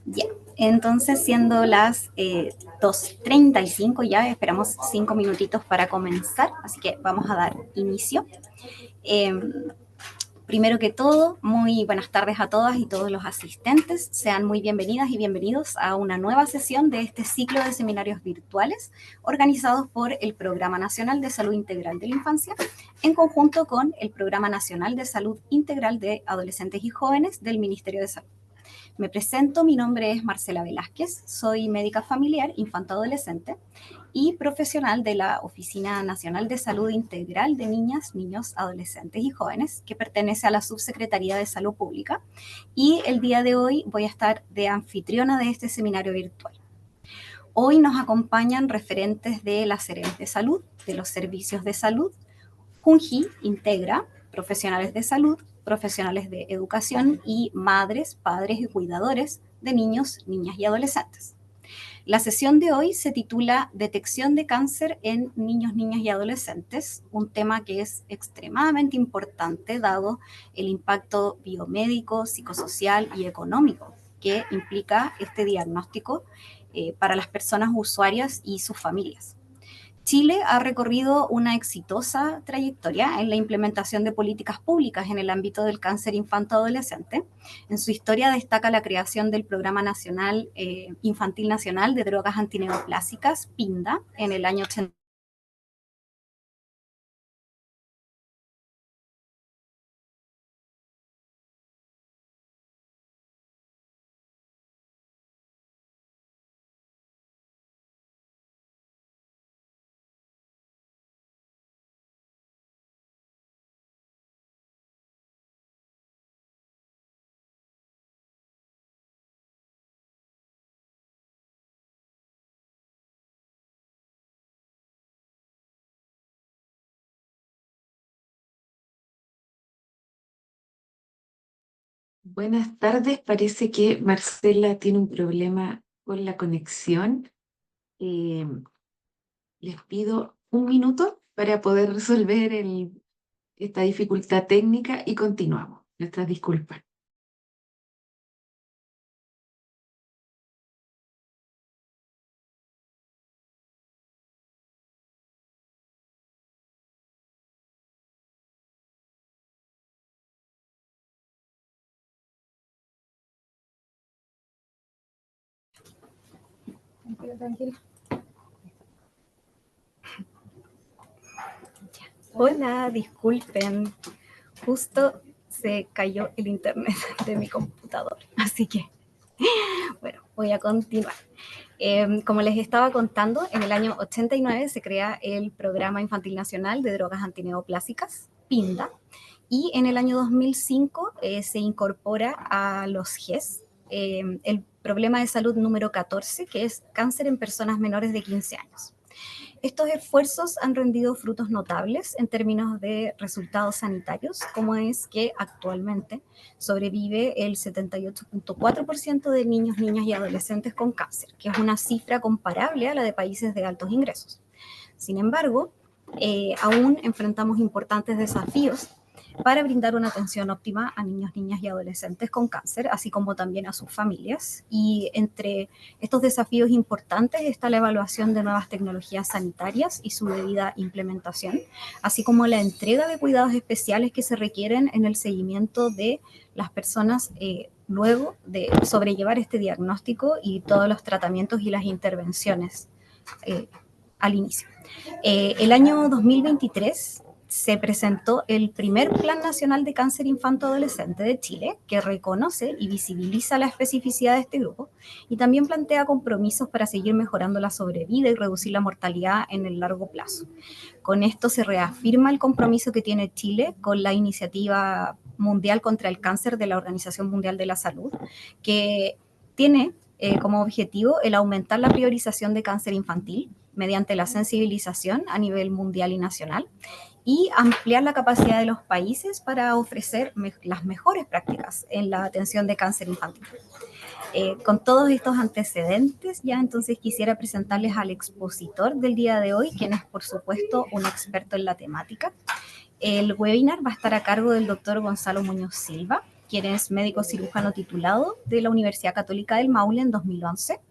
Ya, entonces siendo las 2:35 ya, esperamos 5 minutitos para comenzar, así que vamos a dar inicio. Eh, Primero que todo, muy buenas tardes a todas y todos los asistentes. Sean muy bienvenidas y bienvenidos a una nueva sesión de este ciclo de seminarios virtuales organizados por el Programa Nacional de Salud Integral de la Infancia en conjunto con el Programa Nacional de Salud Integral de Adolescentes y Jóvenes del Ministerio de Salud. Me presento, mi nombre es Marcela Velázquez, soy médica familiar infanto-adolescente y profesional de la Oficina Nacional de Salud Integral de Niñas, Niños, Adolescentes y Jóvenes, que pertenece a la Subsecretaría de Salud Pública. Y el día de hoy voy a estar de anfitriona de este seminario virtual. Hoy nos acompañan referentes de las Serenes de Salud, de los servicios de salud, Junji integra profesionales de salud, profesionales de educación y madres, padres y cuidadores de niños, niñas y adolescentes. La sesión de hoy se titula Detección de cáncer en niños, niñas y adolescentes, un tema que es extremadamente importante dado el impacto biomédico, psicosocial y económico que implica este diagnóstico para las personas usuarias y sus familias. Chile ha recorrido una exitosa trayectoria en la implementación de políticas públicas en el ámbito del cáncer infanto-adolescente. En su historia destaca la creación del Programa Nacional Infantil Nacional de Drogas Antineoplásicas, PINDA, en el año 80. Buenas tardes, parece que Marcela tiene un problema con la conexión. Eh, Les pido un minuto para poder resolver esta dificultad técnica y continuamos. Nuestras disculpas. Tranquila. Hola, disculpen, justo se cayó el internet de mi computador, así que, bueno, voy a continuar. Como les estaba contando, en el año 89 se crea el Programa Infantil Nacional de Drogas Antineoplásicas, PINDA, y en el año 2005 se incorpora a los GES el problema de salud número 14, que es cáncer en personas menores de 15 años. Estos esfuerzos han rendido frutos notables en términos de resultados sanitarios, como es que actualmente sobrevive el 78.4% de niños, niñas y adolescentes con cáncer, que es una cifra comparable a la de países de altos ingresos. Sin embargo, aún enfrentamos importantes desafíos para brindar una atención óptima a niños, niñas y adolescentes con cáncer, así como también a sus familias. Y entre estos desafíos importantes está la evaluación de nuevas tecnologías sanitarias y su debida implementación, así como la entrega de cuidados especiales que se requieren en el seguimiento de las personas luego de sobrellevar este diagnóstico y todos los tratamientos y las intervenciones al inicio. El año 2023 se presentó el primer Plan Nacional de Cáncer Infanto-Adolescente de Chile, que reconoce y visibiliza la especificidad de este grupo y también plantea compromisos para seguir mejorando la sobrevida y reducir la mortalidad en el largo plazo. Con esto se reafirma el compromiso que tiene Chile con la iniciativa mundial contra el cáncer de la Organización Mundial de la Salud, que tiene como objetivo el aumentar la priorización de cáncer infantil mediante la sensibilización a nivel mundial y nacional y ampliar la capacidad de los países para ofrecer las mejores prácticas en la atención de cáncer infantil. Con todos estos antecedentes, ya entonces quisiera presentarles al expositor del día de hoy, quien es por supuesto un experto en la temática. El webinar va a estar a cargo del doctor Gonzalo Muñoz Silva, quien es médico cirujano titulado de la Universidad Católica del Maule en 2011,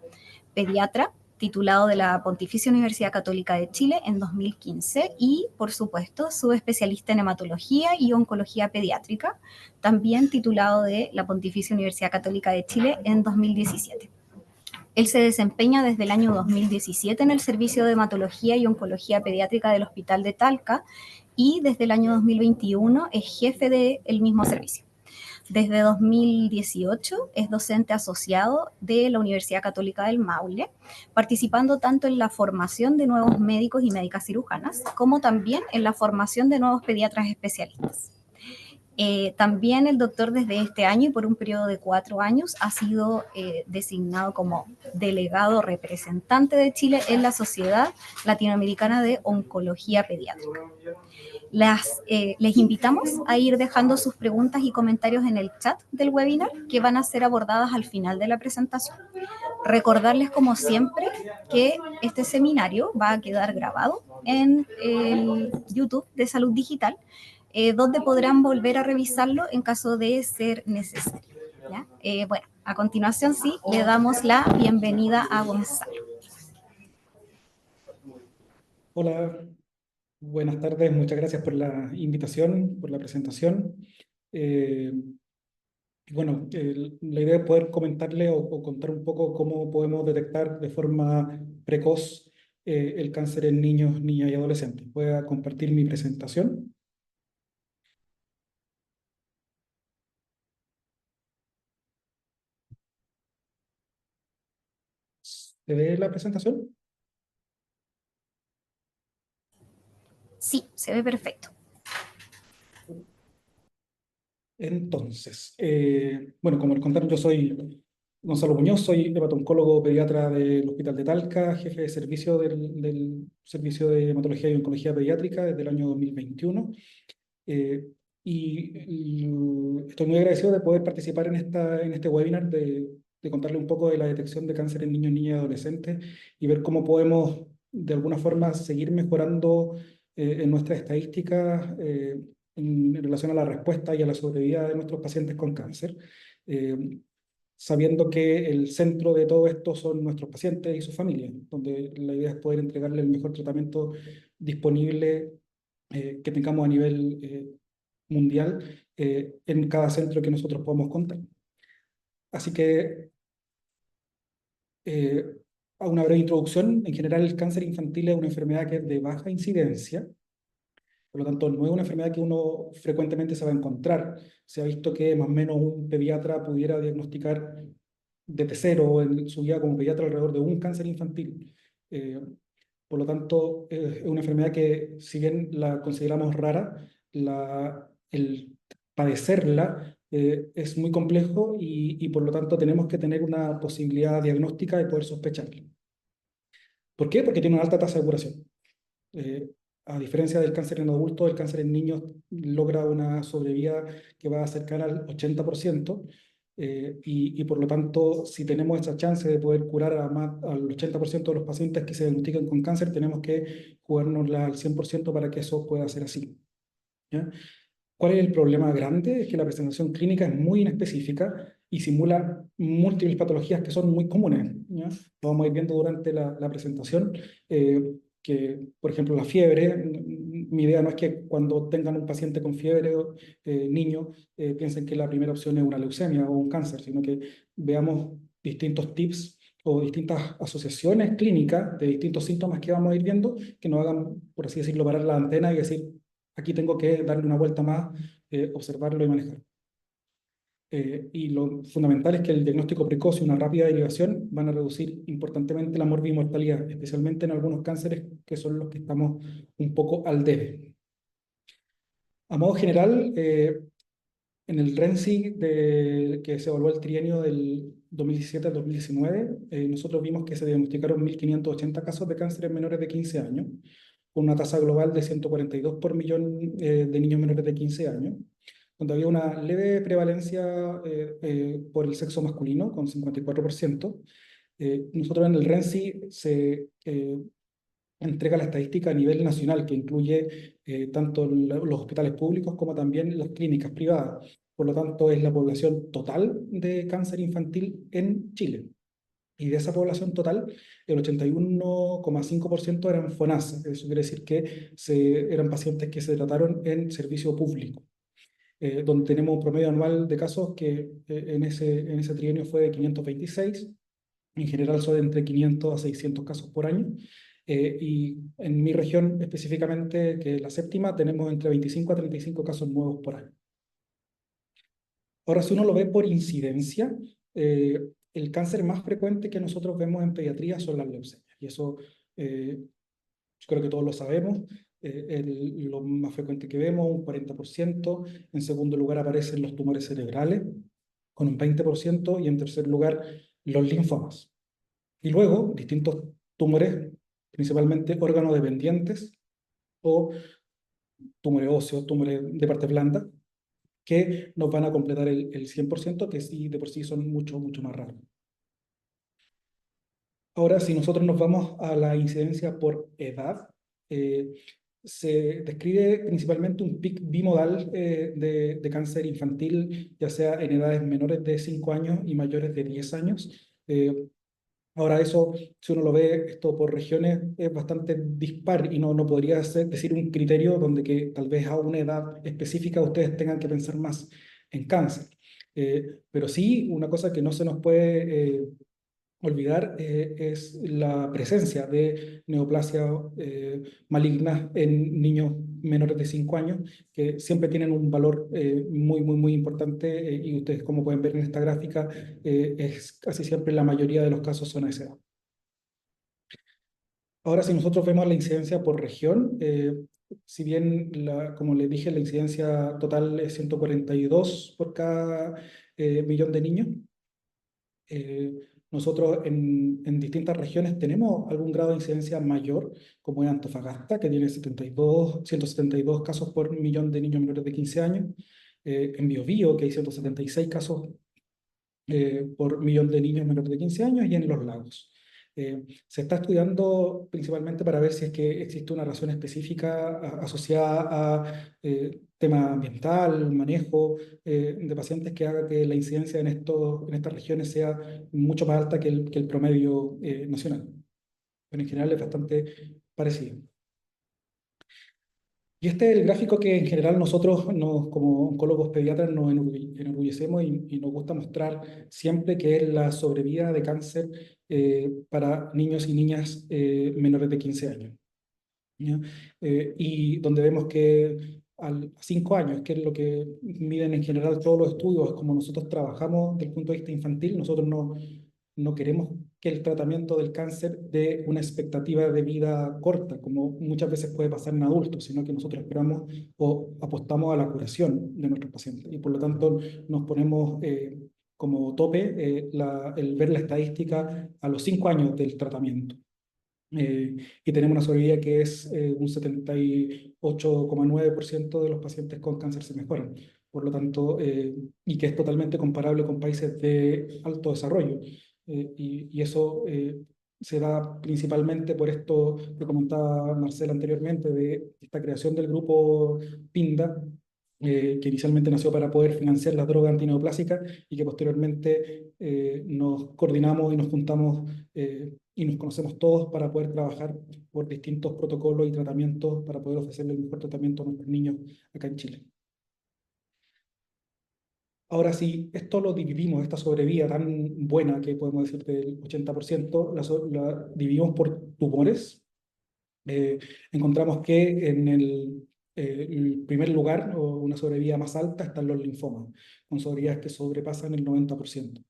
pediatra titulado de la Pontificia Universidad Católica de Chile en 2015 y, por supuesto, subespecialista en hematología y oncología pediátrica, también titulado de la Pontificia Universidad Católica de Chile en 2017. Él se desempeña desde el año 2017 en el Servicio de Hematología y Oncología Pediátrica del Hospital de Talca y desde el año 2021 es jefe del mismo servicio. Desde 2018 es docente asociado de la Universidad Católica del Maule, participando tanto en la formación de nuevos médicos y médicas cirujanas, como también en la formación de nuevos pediatras especialistas. También el doctor desde este año y por un periodo de 4 años ha sido designado como delegado representante de Chile en la Sociedad Latinoamericana de Oncología Pediátrica. Les invitamos a ir dejando sus preguntas y comentarios en el chat del webinar que van a ser abordadas al final de la presentación. Recordarles como siempre que este seminario va a quedar grabado en el YouTube de Salud Digital, donde podrán volver a revisarlo en caso de ser necesario. ¿Ya? Bueno, a continuación sí, le damos la bienvenida a Gonzalo. Hola, buenas tardes, muchas gracias por la invitación, por la presentación. Eh, bueno, la idea es poder comentarle o contar un poco cómo podemos detectar de forma precoz el cáncer en niños, niñas y adolescentes. Voy a compartir mi presentación. ¿Se ve la presentación? Sí, se ve perfecto. Entonces, bueno, como les contaron, yo soy Gonzalo Muñoz, soy hemato-oncólogo pediatra del Hospital de Talca, jefe de servicio del Servicio de Hematología y Oncología Pediátrica desde el año 2021. Eh, y estoy muy agradecido de poder participar en este webinar, de contarle un poco de la detección de cáncer en niños, niñas y adolescentes y ver cómo podemos de alguna forma seguir mejorando en nuestras estadísticas en relación a la respuesta y a la sobrevida de nuestros pacientes con cáncer, sabiendo que el centro de todo esto son nuestros pacientes y sus familias, donde la idea es poder entregarle el mejor tratamiento disponible que tengamos a nivel mundial en cada centro que nosotros podamos contar. Así que, eh, a una breve introducción, en general el cáncer infantil es una enfermedad que es de baja incidencia, por lo tanto no es una enfermedad que uno frecuentemente se va a encontrar. Se ha visto que más o menos un pediatra pudiera diagnosticar desde cero en su vida como pediatra alrededor de un cáncer infantil. Por lo tanto, es una enfermedad que, si bien la consideramos rara, el padecerla es muy complejo y por lo tanto tenemos que tener una posibilidad diagnóstica de poder sospecharla. ¿Por qué? Porque tiene una alta tasa de curación. Eh, a diferencia del cáncer en adultos, el cáncer en niños logra una sobrevida que va a acercar al 80%, y por lo tanto, si tenemos esa chance de poder curar al 80% de los pacientes que se diagnostican con cáncer, tenemos que jugárnosla al 100% para que eso pueda ser así. ¿Ya? ¿Cuál es el problema grande? Es que la presentación clínica es muy inespecífica y simula múltiples patologías que son muy comunes, ¿ya? Lo vamos a ir viendo durante la presentación, que, por ejemplo, la fiebre. Mi idea no es que cuando tengan un paciente con fiebre, niño, piensen que la primera opción es una leucemia o un cáncer, sino que veamos distintos tips o distintas asociaciones clínicas de distintos síntomas que vamos a ir viendo, que nos hagan, por así decirlo, parar la antena y decir, aquí tengo que darle una vuelta más, observarlo y manejar. Y lo fundamental es que el diagnóstico precoz y una rápida derivación van a reducir importantemente la morbimortalidad, especialmente en algunos cánceres que son los que estamos un poco al debe. A modo general, en el RENSI que se evaluó el trienio del 2017 al 2019, nosotros vimos que se diagnosticaron 1.580 casos de cáncer en menores de 15 años, con una tasa global de 142 por millón de niños menores de 15 años, donde había una leve prevalencia por el sexo masculino, con 54%. Nosotros en el RENSI se entrega la estadística a nivel nacional, que incluye tanto los hospitales públicos como también las clínicas privadas. por lo tanto es la población total de cáncer infantil en Chile. Y de esa población total, el 81,5% eran FONASA. Eso quiere decir que eran pacientes que se trataron en servicio público, donde tenemos un promedio anual de casos que en ese trienio fue de 526. En general son entre 500 a 600 casos por año. Y en mi región específicamente, que es la séptima, tenemos entre 25 a 35 casos nuevos por año. Ahora, si uno lo ve por incidencia, el cáncer más frecuente que nosotros vemos en pediatría son las leucemias. Y eso yo creo que todos lo sabemos. Lo más frecuente que vemos, un 40%. En segundo lugar aparecen los tumores cerebrales, con un 20%. Y en tercer lugar, los linfomas. Y luego, distintos tumores, principalmente órganos dependientes o tumores óseos, tumores de parte blanda, que nos van a completar el 100%, que sí, de por sí son mucho, mucho más raros. Ahora, si nosotros nos vamos a la incidencia por edad, se describe principalmente un pic bimodal de cáncer infantil, ya sea en edades menores de 5 años y mayores de 10 años. Ahora eso, si uno lo ve esto por regiones, es bastante dispar y no podría decir un criterio donde que tal vez a una edad específica ustedes tengan que pensar más en cáncer. Pero sí, una cosa que no se nos puede olvidar es la presencia de neoplasia maligna en niños menores de 5 años, que siempre tienen un valor muy, muy, muy importante, y ustedes, como pueden ver en esta gráfica, es casi siempre la mayoría de los casos son a esa edad. Ahora, si nosotros vemos la incidencia por región, si bien, como les dije, la incidencia total es 142 por cada millón de niños, nosotros en distintas regiones tenemos algún grado de incidencia mayor, como en Antofagasta, que tiene 172 casos por millón de niños menores de 15 años, en Biobío, que hay 176 casos por millón de niños menores de 15 años, y en Los Lagos. Se está estudiando principalmente para ver si es que existe una razón específica asociada a tema ambiental, manejo de pacientes, que haga que la incidencia en estas regiones sea mucho más alta que el promedio nacional. Pero en general es bastante parecido. Y este es el gráfico que en general nosotros, como oncólogos pediatras, nos enorgullecemos y nos gusta mostrar siempre, que es la sobrevida de cáncer para niños y niñas menores de 15 años. ¿Ya? Y donde vemos que a 5 años, que es lo que miden en general todos los estudios, como nosotros trabajamos desde el punto de vista infantil, nosotros no queremos que el tratamiento del cáncer dé una expectativa de vida corta, como muchas veces puede pasar en adultos, sino que nosotros esperamos o apostamos a la curación de nuestros pacientes. Y por lo tanto nos ponemos como tope el ver la estadística a los 5 años del tratamiento. Y tenemos una sobrevida que es un 78,9% de los pacientes con cáncer se mejoran. Por lo tanto, y que es totalmente comparable con países de alto desarrollo. Y eso se da principalmente por esto que comentaba Marcela anteriormente, de esta creación del grupo PINDA, que inicialmente nació para poder financiar la droga antineoplásica, y que posteriormente nos coordinamos y nos juntamos y nos conocemos todos para poder trabajar por distintos protocolos y tratamientos para poder ofrecerle el mejor tratamiento a nuestros niños acá en Chile. Ahora, si esto lo dividimos, esta sobrevida tan buena que podemos decir del 80%, la dividimos por tumores, encontramos que en el primer lugar, o una sobrevida más alta, están los linfomas, con sobrevidas que sobrepasan el 90%.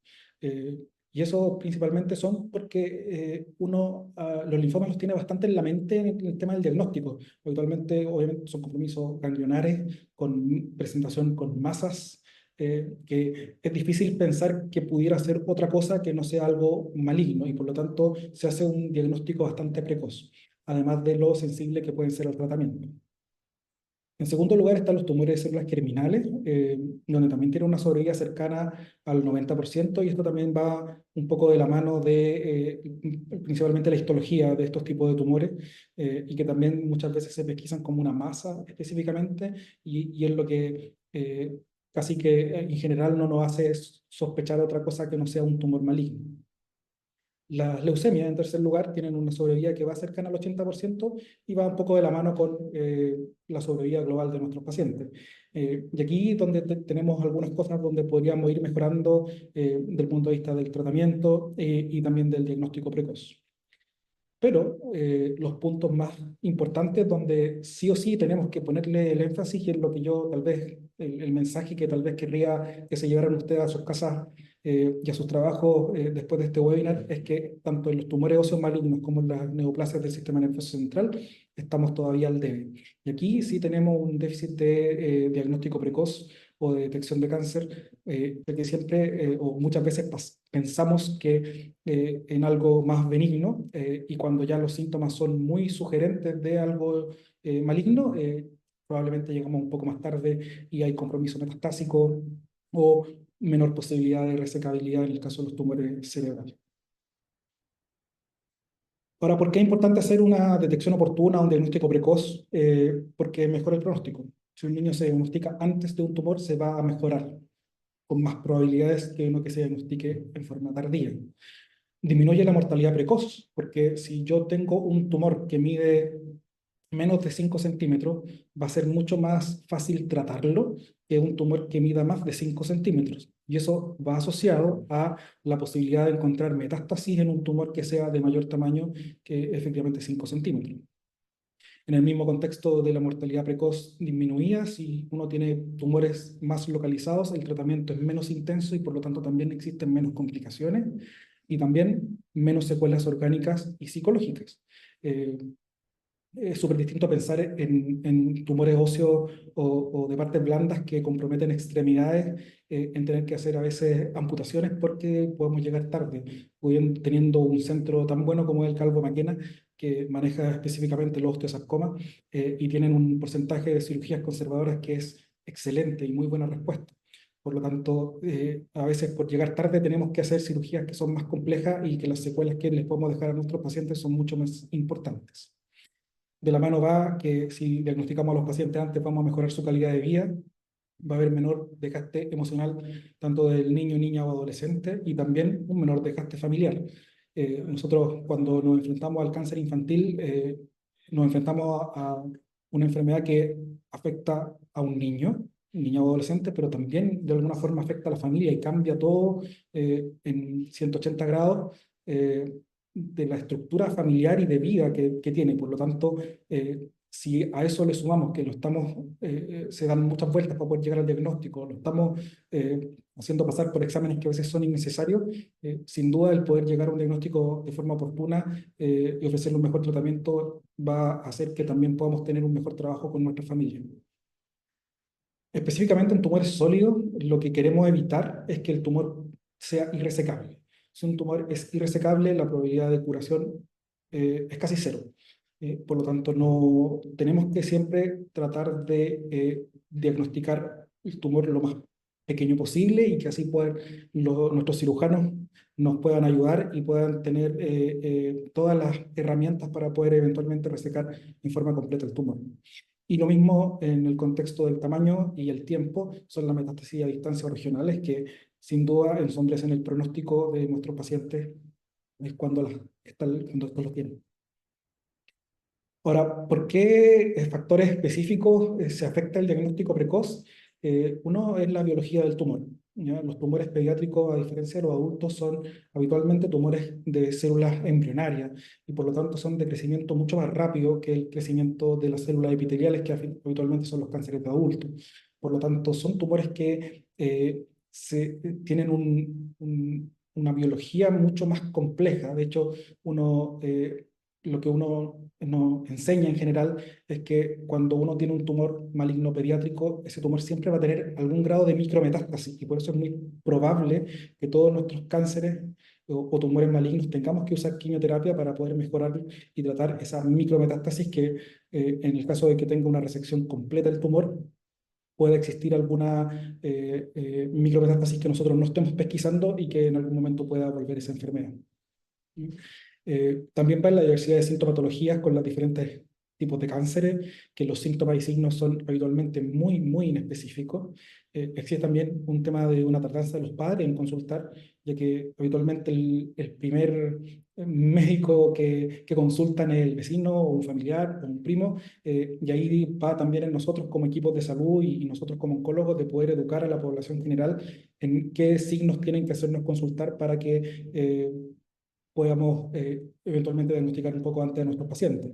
Y eso principalmente son porque los linfomas los tiene bastante en la mente en el tema del diagnóstico. Habitualmente, obviamente, son compromisos ganglionares con presentación con masas, que es difícil pensar que pudiera ser otra cosa que no sea algo maligno, y por lo tanto se hace un diagnóstico bastante precoz, además de lo sensible que pueden ser al tratamiento. En segundo lugar están los tumores de células germinales, donde también tiene una sobrevida cercana al 90%, y esto también va un poco de la mano de principalmente la histología de estos tipos de tumores, y que también muchas veces se pesquisan como una masa específicamente, y es lo que casi que en general no nos hace sospechar otra cosa que no sea un tumor maligno. Las leucemias, en tercer lugar, tienen una sobrevida que va cercana al 80% y va un poco de la mano con la sobrevida global de nuestros pacientes. Y aquí donde tenemos algunas cosas donde podríamos ir mejorando del punto de vista del tratamiento y también del diagnóstico precoz. Pero los puntos más importantes donde sí o sí tenemos que ponerle el énfasis, y es lo que yo tal vez, el mensaje que tal vez querría que se llevaran ustedes a sus casas y a sus trabajos después de este webinar, es que tanto en los tumores óseos malignos como en las neoplasias del sistema nervioso central estamos todavía al debe. Y aquí sí tenemos un déficit de diagnóstico precoz o de detección de cáncer, porque siempre o muchas veces pensamos que en algo más benigno, y cuando ya los síntomas son muy sugerentes de algo maligno, probablemente llegamos un poco más tarde y hay compromiso metastásico o menor posibilidad de resecabilidad en el caso de los tumores cerebrales. Ahora, ¿por qué es importante hacer una detección oportuna, un diagnóstico precoz? Porque mejora el pronóstico. Si un niño se diagnostica antes de un tumor, se va a mejorar con más probabilidades que uno que se diagnostique en forma tardía. Disminuye la mortalidad precoz, porque si yo tengo un tumor que mide menos de 5 centímetros, va a ser mucho más fácil tratarlo que un tumor que mida más de 5 centímetros. Y eso va asociado a la posibilidad de encontrar metástasis en un tumor que sea de mayor tamaño que efectivamente 5 centímetros. En el mismo contexto de la mortalidad precoz disminuida, si uno tiene tumores más localizados, el tratamiento es menos intenso y por lo tanto también existen menos complicaciones y también menos secuelas orgánicas y psicológicas. Es súper distinto pensar en tumores óseos o de partes blandas que comprometen extremidades, en tener que hacer a veces amputaciones porque podemos llegar tarde, teniendo un centro tan bueno como el Calvo Maquena, que maneja específicamente los osteosarcomas, y tienen un porcentaje de cirugías conservadoras que es excelente y muy buena respuesta. Por lo tanto, a veces por llegar tarde tenemos que hacer cirugías que son más complejas y que las secuelas que les podemos dejar a nuestros pacientes son mucho más importantes. De la mano va que si diagnosticamos a los pacientes antes, vamos a mejorar su calidad de vida, va a haber menor desgaste emocional tanto del niño, niña o adolescente y también un menor desgaste familiar. Nosotros cuando nos enfrentamos al cáncer infantil, nos enfrentamos a una enfermedad que afecta a un niño o adolescente, pero también de alguna forma afecta a la familia y cambia todo en 180 grados. De la estructura familiar y de vida que tiene. Por lo tanto, si a eso le sumamos que lo estamos, se dan muchas vueltas para poder llegar al diagnóstico, lo estamos haciendo pasar por exámenes que a veces son innecesarios, sin duda el poder llegar a un diagnóstico de forma oportuna y ofrecerle un mejor tratamiento va a hacer que también podamos tener un mejor trabajo con nuestra familia. Específicamente en tumores sólidos, lo que queremos evitar es que el tumor sea irresecable. Si un tumor es irresecable, la probabilidad de curación es casi cero. Por lo tanto, no, tenemos que siempre tratar de diagnosticar el tumor lo más pequeño posible y que así nuestros cirujanos nos puedan ayudar y puedan tener todas las herramientas para poder eventualmente resecar en forma completa el tumor. Y lo mismo en el contexto del tamaño y el tiempo, son las metástasis a distancias regionales que sin duda ensombrecen el pronóstico de nuestros pacientes cuando estos los tienen. Ahora, ¿por qué factores específicos se afecta el diagnóstico precoz? Uno es la biología del tumor. ¿Ya? Los tumores pediátricos, a diferencia de los adultos, son habitualmente tumores de células embrionarias y por lo tanto son de crecimiento mucho más rápido que el crecimiento de las células epiteliales que habitualmente son los cánceres de adultos. Por lo tanto, son tumores que tienen una biología mucho más compleja. De hecho, lo que uno nos enseña en general es que cuando uno tiene un tumor maligno pediátrico, ese tumor siempre va a tener algún grado de micrometástasis y por eso es muy probable que todos nuestros cánceres o tumores malignos tengamos que usar quimioterapia para poder mejorar y tratar esa micrometástasis que en el caso de que tenga una resección completa del tumor, puede existir alguna micrometástasis que nosotros no estemos pesquisando y que en algún momento pueda volver esa enfermedad. También va en la diversidad de sintomatologías con las diferentes tipos de cánceres, que los síntomas y signos son habitualmente muy, muy inespecíficos. Existe también un tema de una tardanza de los padres en consultar, ya que habitualmente el primer médico que consultan es el vecino o un familiar o un primo, y ahí va también en nosotros como equipos de salud y nosotros como oncólogos de poder educar a la población general en qué signos tienen que hacernos consultar para que podamos eventualmente diagnosticar un poco antes a nuestros pacientes.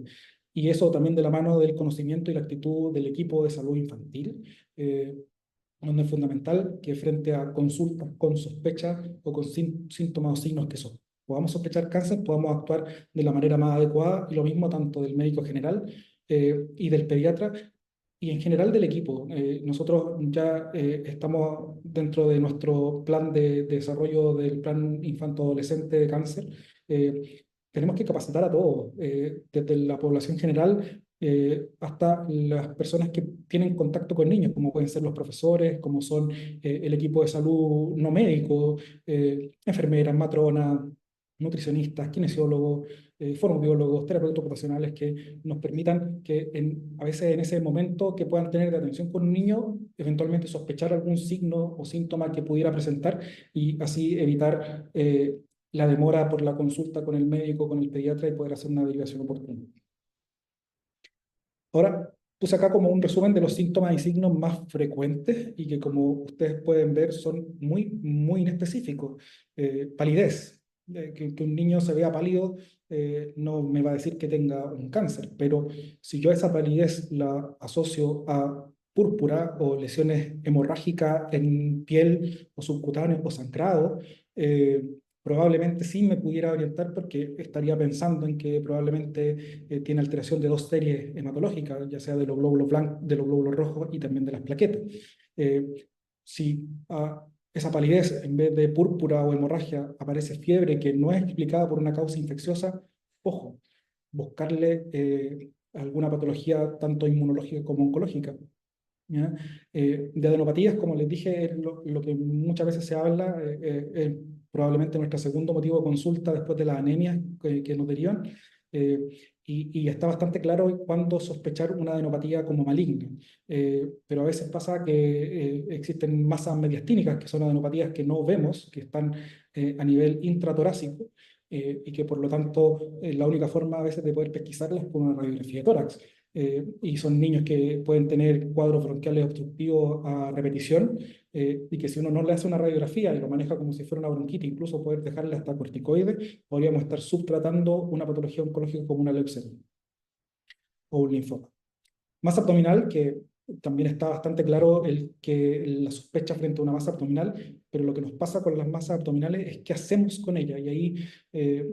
Y eso también de la mano del conocimiento y la actitud del equipo de salud infantil, donde es fundamental que frente a consultas con sospecha o con síntomas o signos que son, podamos sospechar cáncer, podamos actuar de la manera más adecuada, y lo mismo tanto del médico general y del pediatra, y en general del equipo. Nosotros ya estamos dentro de nuestro plan de desarrollo del plan infanto-adolescente de cáncer. Tenemos que capacitar a todos, desde la población general hasta las personas que tienen contacto con niños, como pueden ser los profesores, como son el equipo de salud no médico, enfermeras, matronas, nutricionistas, kinesiólogos, fonoaudiólogos, terapeutas ocupacionales, que nos permitan que a veces en ese momento que puedan tener de atención con un niño, eventualmente sospechar algún signo o síntoma que pudiera presentar, y así evitar la demora por la consulta con el médico, con el pediatra, y poder hacer una derivación oportuna. Ahora puse acá como un resumen de los síntomas y signos más frecuentes y que, como ustedes pueden ver, son muy, muy inespecíficos. Palidez. Que un niño se vea pálido no me va a decir que tenga un cáncer, pero si yo esa palidez la asocio a púrpura o lesiones hemorrágicas en piel o subcutáneo o sangrado, probablemente sí me pudiera orientar, porque estaría pensando en que probablemente tiene alteración de dos series hematológicas, ya sea de los glóbulos blancos, de los glóbulos rojos y también de las plaquetas. Si esa palidez, en vez de púrpura o hemorragia, aparece fiebre que no es explicada por una causa infecciosa, ojo, buscarle alguna patología tanto inmunológica como oncológica. ¿Ya? De adenopatías, como les dije, es lo que muchas veces se habla, probablemente nuestro segundo motivo de consulta después de las anemias que nos derivan, eh, y está bastante claro cuándo sospechar una adenopatía como maligna. Pero a veces pasa que existen masas mediastínicas, que son adenopatías que no vemos, que están a nivel intratorácico, y que por lo tanto la única forma a veces de poder pesquisarlas es con una radiografía de tórax. Y son niños que pueden tener cuadros bronquiales obstructivos a repetición, y que si uno no le hace una radiografía y lo maneja como si fuera una bronquitis, incluso poder dejarle hasta corticoides, podríamos estar subtratando una patología oncológica como una leucemia o un linfoma. Masa abdominal, que también está bastante claro la sospecha frente a una masa abdominal, pero lo que nos pasa con las masas abdominales es qué hacemos con ellas. Y ahí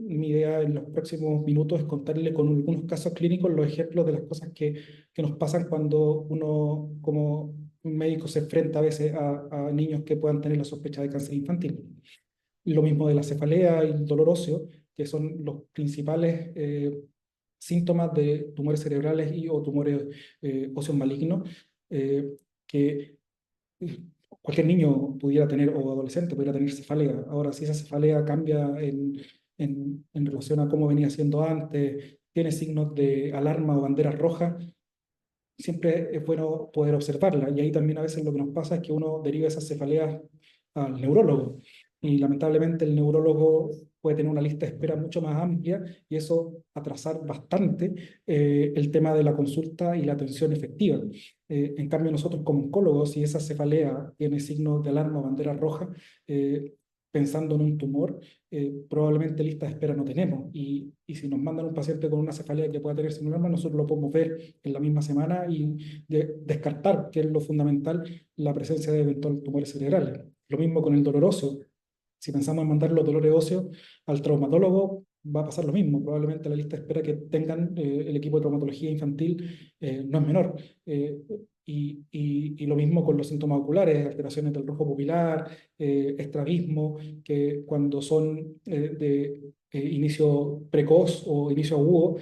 mi idea en los próximos minutos es contarle con algunos casos clínicos los ejemplos de las cosas que nos pasan cuando uno como médico se enfrenta a veces a niños que puedan tener la sospecha de cáncer infantil. Lo mismo de la cefalea y el dolor óseo, que son los principales síntomas de tumores cerebrales o tumores óseos malignos, que cualquier niño pudiera tener, o adolescente pudiera tener cefalea. Ahora, si esa cefalea cambia en relación a cómo venía siendo antes, tiene signos de alarma o banderas rojas, siempre es bueno poder observarla. Y ahí también a veces lo que nos pasa es que uno deriva esas cefaleas al neurólogo. Y lamentablemente el neurólogo puede tener una lista de espera mucho más amplia, y eso atrasar bastante el tema de la consulta y la atención efectiva. En cambio, nosotros como oncólogos, si esa cefalea tiene signos de alarma o bandera roja, pensando en un tumor, probablemente lista de espera no tenemos. Y si nos mandan un paciente con una cefalea que pueda tener sin alarma, nosotros lo podemos ver en la misma semana y descartar, que es lo fundamental, la presencia de eventuales tumores cerebrales. Lo mismo con el dolor óseo. Si pensamos en mandar los dolores óseos al traumatólogo, va a pasar lo mismo. Probablemente la lista de espera que tengan el equipo de traumatología infantil no es menor. Y lo mismo con los síntomas oculares, alteraciones del rojo pupilar, estrabismo, que cuando son de inicio precoz o inicio agudo,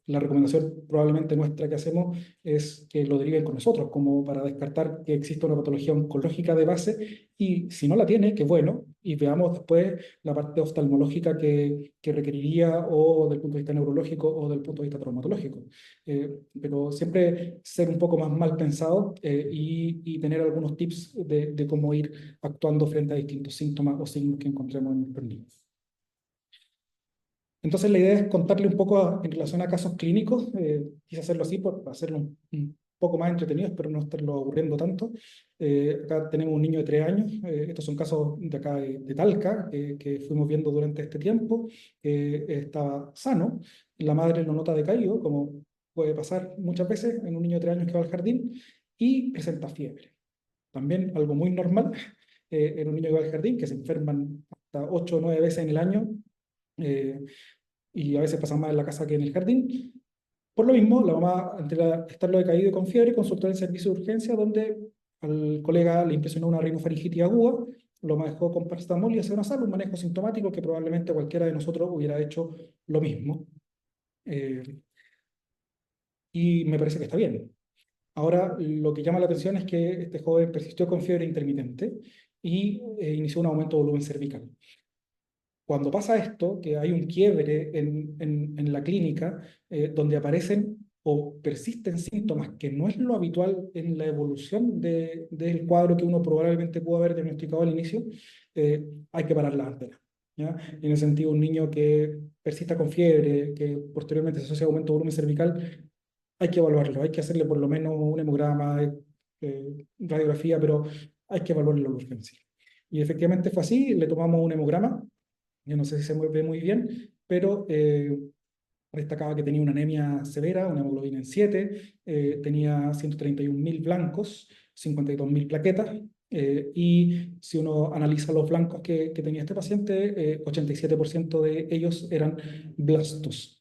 la recomendación probablemente nuestra que hacemos es que lo deriven con nosotros, como para descartar que exista una patología oncológica de base, y si no la tiene, que bueno, y veamos después la parte oftalmológica que requeriría, o del punto de vista neurológico, o del punto de vista traumatológico. Pero siempre ser un poco más mal pensado y tener algunos tips de cómo ir actuando frente a distintos síntomas o signos que encontremos en nuestros niños. Entonces la idea es contarle un poco en relación a casos clínicos, quise hacerlo así para hacerlo un poco más entretenido, espero no estarlo aburriendo tanto. Acá tenemos un niño de 3 años, estos son casos de acá de Talca, que fuimos viendo durante este tiempo, estaba sano, la madre lo nota decaído, como puede pasar muchas veces en un niño de 3 años que va al jardín, y presenta fiebre. También algo muy normal en un niño que va al jardín, que se enferman hasta 8 o 9 veces en el año, y a veces pasan más en la casa que en el jardín. Por lo mismo, la mamá, ante estarlo decaído y con fiebre, consultó el servicio de urgencia, donde al colega le impresionó una rinofaringitis aguda, lo manejó con paracetamol y acetaminofén, un manejo sintomático que probablemente cualquiera de nosotros hubiera hecho lo mismo. Y me parece que está bien. Ahora, lo que llama la atención es que este joven persistió con fiebre intermitente y inició un aumento de volumen cervical. Cuando pasa esto, que hay un quiebre en la clínica, donde aparecen o persisten síntomas que no es lo habitual en la evolución del cuadro que uno probablemente pudo haber diagnosticado al inicio, hay que parar la antena. ¿Ya? En ese sentido, un niño que persista con fiebre, que posteriormente se asocia a aumento de volumen cervical, hay que evaluarlo, hay que hacerle por lo menos un hemograma, radiografía, pero hay que evaluarlo en la urgencia. Y efectivamente fue así, le tomamos un hemograma. Yo no sé si se mueve muy bien, pero destacaba que tenía una anemia severa, una hemoglobina en 7, tenía 131.000 blancos, 52.000 plaquetas, y si uno analiza los blancos que tenía este paciente, 87% de ellos eran blastos.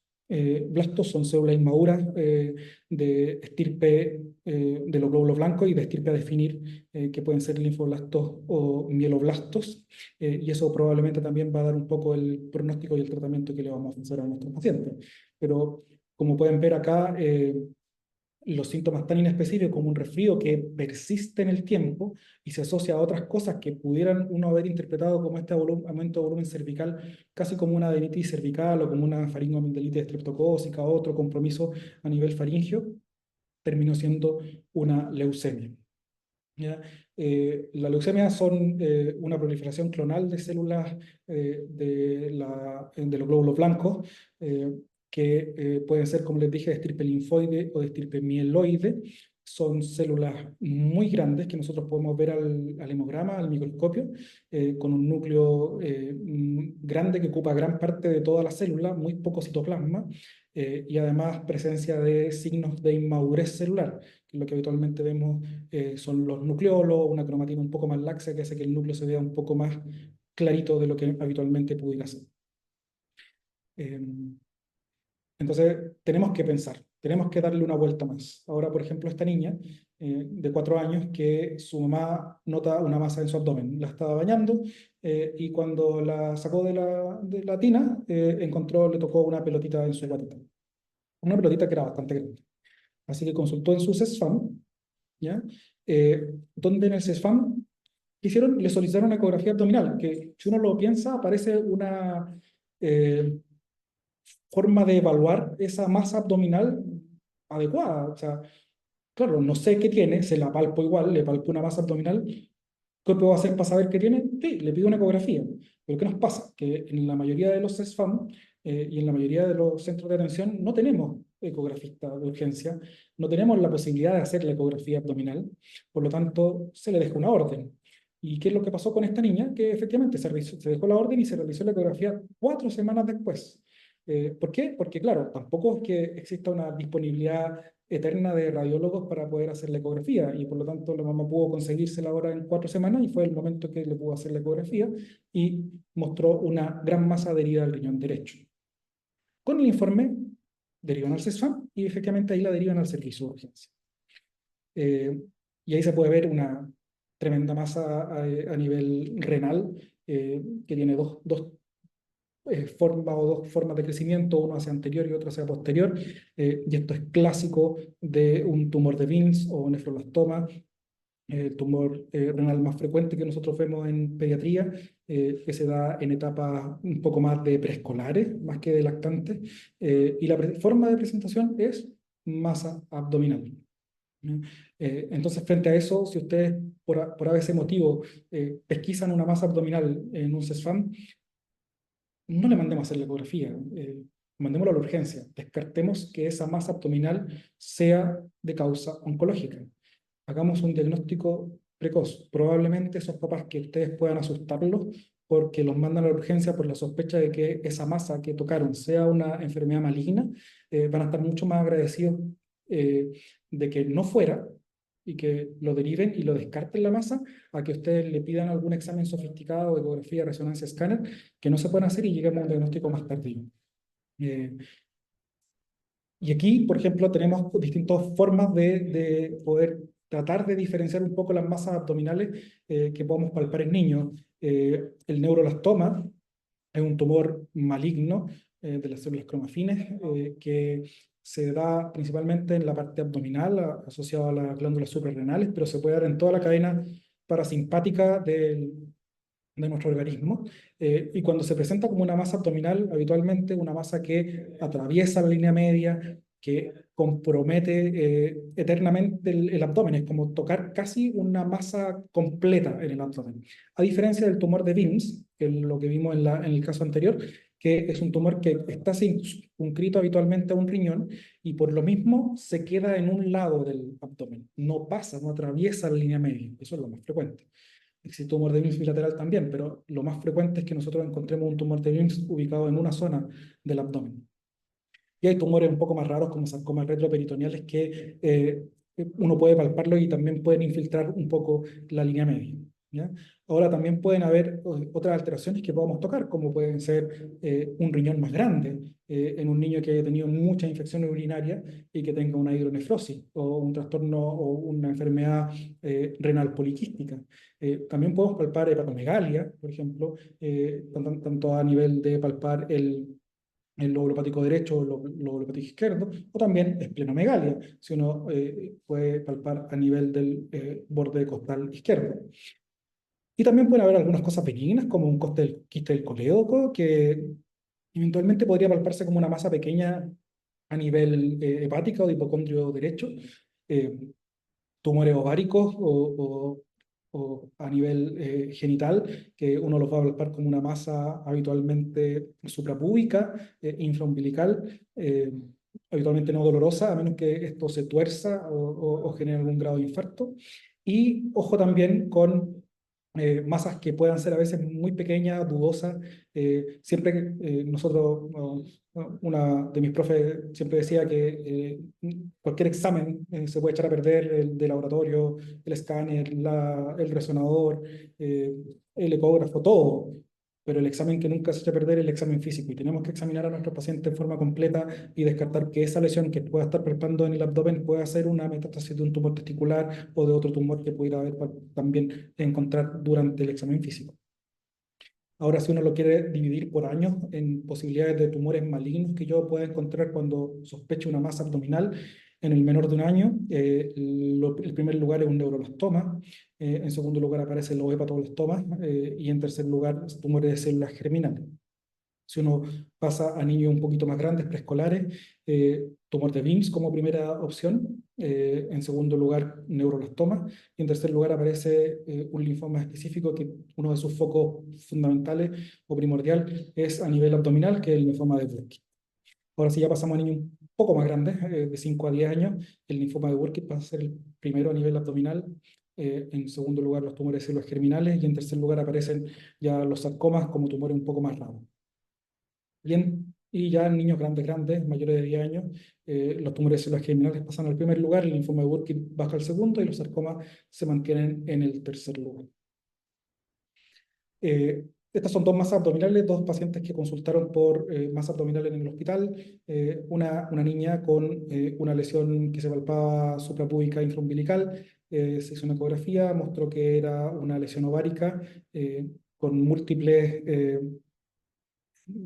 Blastos son células inmaduras de estirpe de los glóbulos blancos y de estirpe a definir, que pueden ser linfoblastos o mieloblastos, y eso probablemente también va a dar un poco el pronóstico y el tratamiento que le vamos a ofrecer a nuestros pacientes. Pero como pueden ver acá, los síntomas tan inespecíficos como un resfrío que persiste en el tiempo y se asocia a otras cosas que pudieran uno haber interpretado como este aumento de volumen cervical, casi como una adenitis cervical o como una faringoamigdalitis estreptocócica o otro compromiso a nivel faríngeo, terminó siendo una leucemia. ¿Ya? La leucemia son una proliferación clonal de células de los glóbulos blancos, que pueden ser, como les dije, de estirpe linfoide o de estirpe mieloide. Son células muy grandes que nosotros podemos ver al hemograma, al microscopio, con un núcleo grande que ocupa gran parte de toda la célula, muy poco citoplasma, y además presencia de signos de inmadurez celular, que es lo que habitualmente vemos. Son los nucleolos, una cromatina un poco más laxa que hace que el núcleo se vea un poco más clarito de lo que habitualmente pudiera ser. Entonces, tenemos que pensar, tenemos que darle una vuelta más. Ahora, por ejemplo, esta niña de 4 años, que su mamá nota una masa en su abdomen, la estaba bañando, y cuando la sacó de la tina, le tocó una pelotita en su guatita. Una pelotita que era bastante grande. Así que consultó en su CESFAM, ¿ya? Donde en el CESFAM le solicitaron una ecografía abdominal, que si uno lo piensa, parece una forma de evaluar esa masa abdominal adecuada. O sea, claro, no sé qué tiene, se la palpo igual, le palpo una masa abdominal. ¿Qué puedo hacer para saber qué tiene? Sí, le pido una ecografía. Pero ¿qué nos pasa? Que en la mayoría de los CESFAM y en la mayoría de los centros de atención no tenemos ecografista de urgencia, no tenemos la posibilidad de hacer la ecografía abdominal, por lo tanto se le deja una orden. ¿Y qué es lo que pasó con esta niña? Que efectivamente se dejó la orden y se realizó la ecografía 4 semanas después. ¿Por qué? Porque claro, tampoco es que exista una disponibilidad eterna de radiólogos para poder hacer la ecografía, y por lo tanto la mamá pudo conseguirse la hora en 4 semanas y fue el momento que le pudo hacer la ecografía y mostró una gran masa adherida al riñón derecho. Con el informe derivan al CESFAM y efectivamente ahí la derivan al servicio de urgencia. Y ahí se puede ver una tremenda masa a nivel renal, que tiene dos formas o dos formas de crecimiento, uno hacia anterior y otro hacia posterior, y esto es clásico de un tumor de Wilms o nefroblastoma, el tumor renal más frecuente que nosotros vemos en pediatría, que se da en etapas un poco más de preescolares, más que de lactantes, y la forma de presentación es masa abdominal. Entonces, frente a eso, si ustedes por ese motivo pesquisan una masa abdominal en un CESFAM, no le mandemos a hacer la ecografía, mandémoslo a la urgencia, descartemos que esa masa abdominal sea de causa oncológica. Hagamos un diagnóstico precoz. Probablemente esos papás que ustedes puedan asustarlos porque los mandan a la urgencia por la sospecha de que esa masa que tocaron sea una enfermedad maligna, van a estar mucho más agradecidos de que no fuera y que lo deriven y lo descarten la masa, a que ustedes le pidan algún examen sofisticado, ecografía, resonancia, escáner, que no se pueden hacer y lleguemos a un diagnóstico más tardío. Y aquí, por ejemplo, tenemos distintas formas de poder tratar de diferenciar un poco las masas abdominales que podemos palpar en niños. El neuroblastoma es un tumor maligno de las células cromafines que se da principalmente en la parte abdominal, asociado a las glándulas suprarrenales, pero se puede dar en toda la cadena parasimpática de nuestro organismo. Y cuando se presenta como una masa abdominal, habitualmente una masa que atraviesa la línea media, que compromete eternamente el abdomen, es como tocar casi una masa completa en el abdomen. A diferencia del tumor de Wilms, que es lo que vimos en el caso anterior, que es un tumor que está circunscrito habitualmente a un riñón y por lo mismo se queda en un lado del abdomen, no pasa, no atraviesa la línea media, eso es lo más frecuente. Existe tumor de Wilms bilateral también, pero lo más frecuente es que nosotros encontremos un tumor de Wilms ubicado en una zona del abdomen. Y hay tumores un poco más raros como sarcomas retroperitoneales que uno puede palparlo y también pueden infiltrar un poco la línea media, ¿ya? Ahora también pueden haber otras alteraciones que podamos tocar, como pueden ser un riñón más grande en un niño que haya tenido muchas infecciones urinarias y que tenga una hidronefrosis o un trastorno o una enfermedad renal poliquística. También podemos palpar hepatomegalia, por ejemplo, tanto a nivel de palpar el lóbulo hepático derecho o el lóbulo hepático izquierdo, o también esplenomegalia, si uno puede palpar a nivel del borde costal izquierdo. Y también pueden haber algunas cosas benignas, como un quiste del colédoco, que eventualmente podría palparse como una masa pequeña a nivel hepática o de hipocondrio derecho, eh, tumores ováricos o a nivel genital, que uno los va a palpar como una masa habitualmente suprapúbica, infraumbilical, habitualmente no dolorosa, a menos que esto se tuerza o genere algún grado de infarto. Y ojo también con masas que puedan ser a veces muy pequeñas, dudosas. Siempre que nosotros, una de mis profes siempre decía que cualquier examen se puede echar a perder, el de laboratorio, el escáner, el resonador, el ecógrafo, todo. Pero el examen que nunca se echa a perder es el examen físico y tenemos que examinar a nuestros pacientes en forma completa y descartar que esa lesión que pueda estar palpando en el abdomen pueda ser una metástasis de un tumor testicular o de otro tumor que pudiera haber también encontrar durante el examen físico. Ahora, si uno lo quiere dividir por años en posibilidades de tumores malignos que yo pueda encontrar cuando sospecho una masa abdominal en el menor de un año, el primer lugar es un neuroblastoma, en segundo lugar aparece el hepatoblastoma y en tercer lugar tumores de células germinales. Si uno pasa a niños un poquito más grandes, preescolares, tumor de Wilms como primera opción, en segundo lugar neuroblastoma, y en tercer lugar aparece un linfoma específico que uno de sus focos fundamentales o primordial es a nivel abdominal, que es el linfoma de Burkitt. Ahora si ya pasamos a niños un poco más grandes, de 5 a 10 años, el linfoma de Burkitt va a ser el primero a nivel abdominal, en segundo lugar los tumores de células germinales y en tercer lugar aparecen ya los sarcomas como tumores un poco más raros. Bien, y ya en niños grandes, mayores de 10 años, los tumores de células germinales pasan al primer lugar, el linfoma de Burkitt baja al segundo y los sarcomas se mantienen en el tercer lugar. Estas son dos masas abdominales, dos pacientes que consultaron por masa abdominal en el hospital. Una niña con una lesión que se palpaba suprapúbica infraumbilical. Se hizo una ecografía, mostró que era una lesión ovárica con múltiples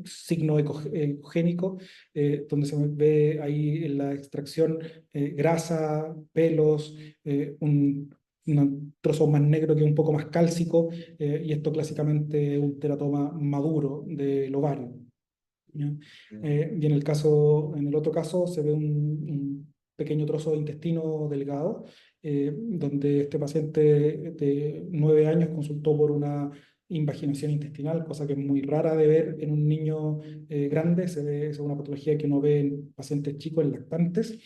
signo ecogénico, donde se ve ahí en la extracción grasa, pelos, un un trozo más negro que un poco más cálcico, y esto clásicamente es un teratoma maduro del ovario. ¿Ya? Y en el otro caso se ve un pequeño trozo de intestino delgado, donde este paciente de 9 años consultó por una invaginación intestinal, cosa que es muy rara de ver en un niño grande. Es una patología que uno ve en pacientes chicos, en lactantes,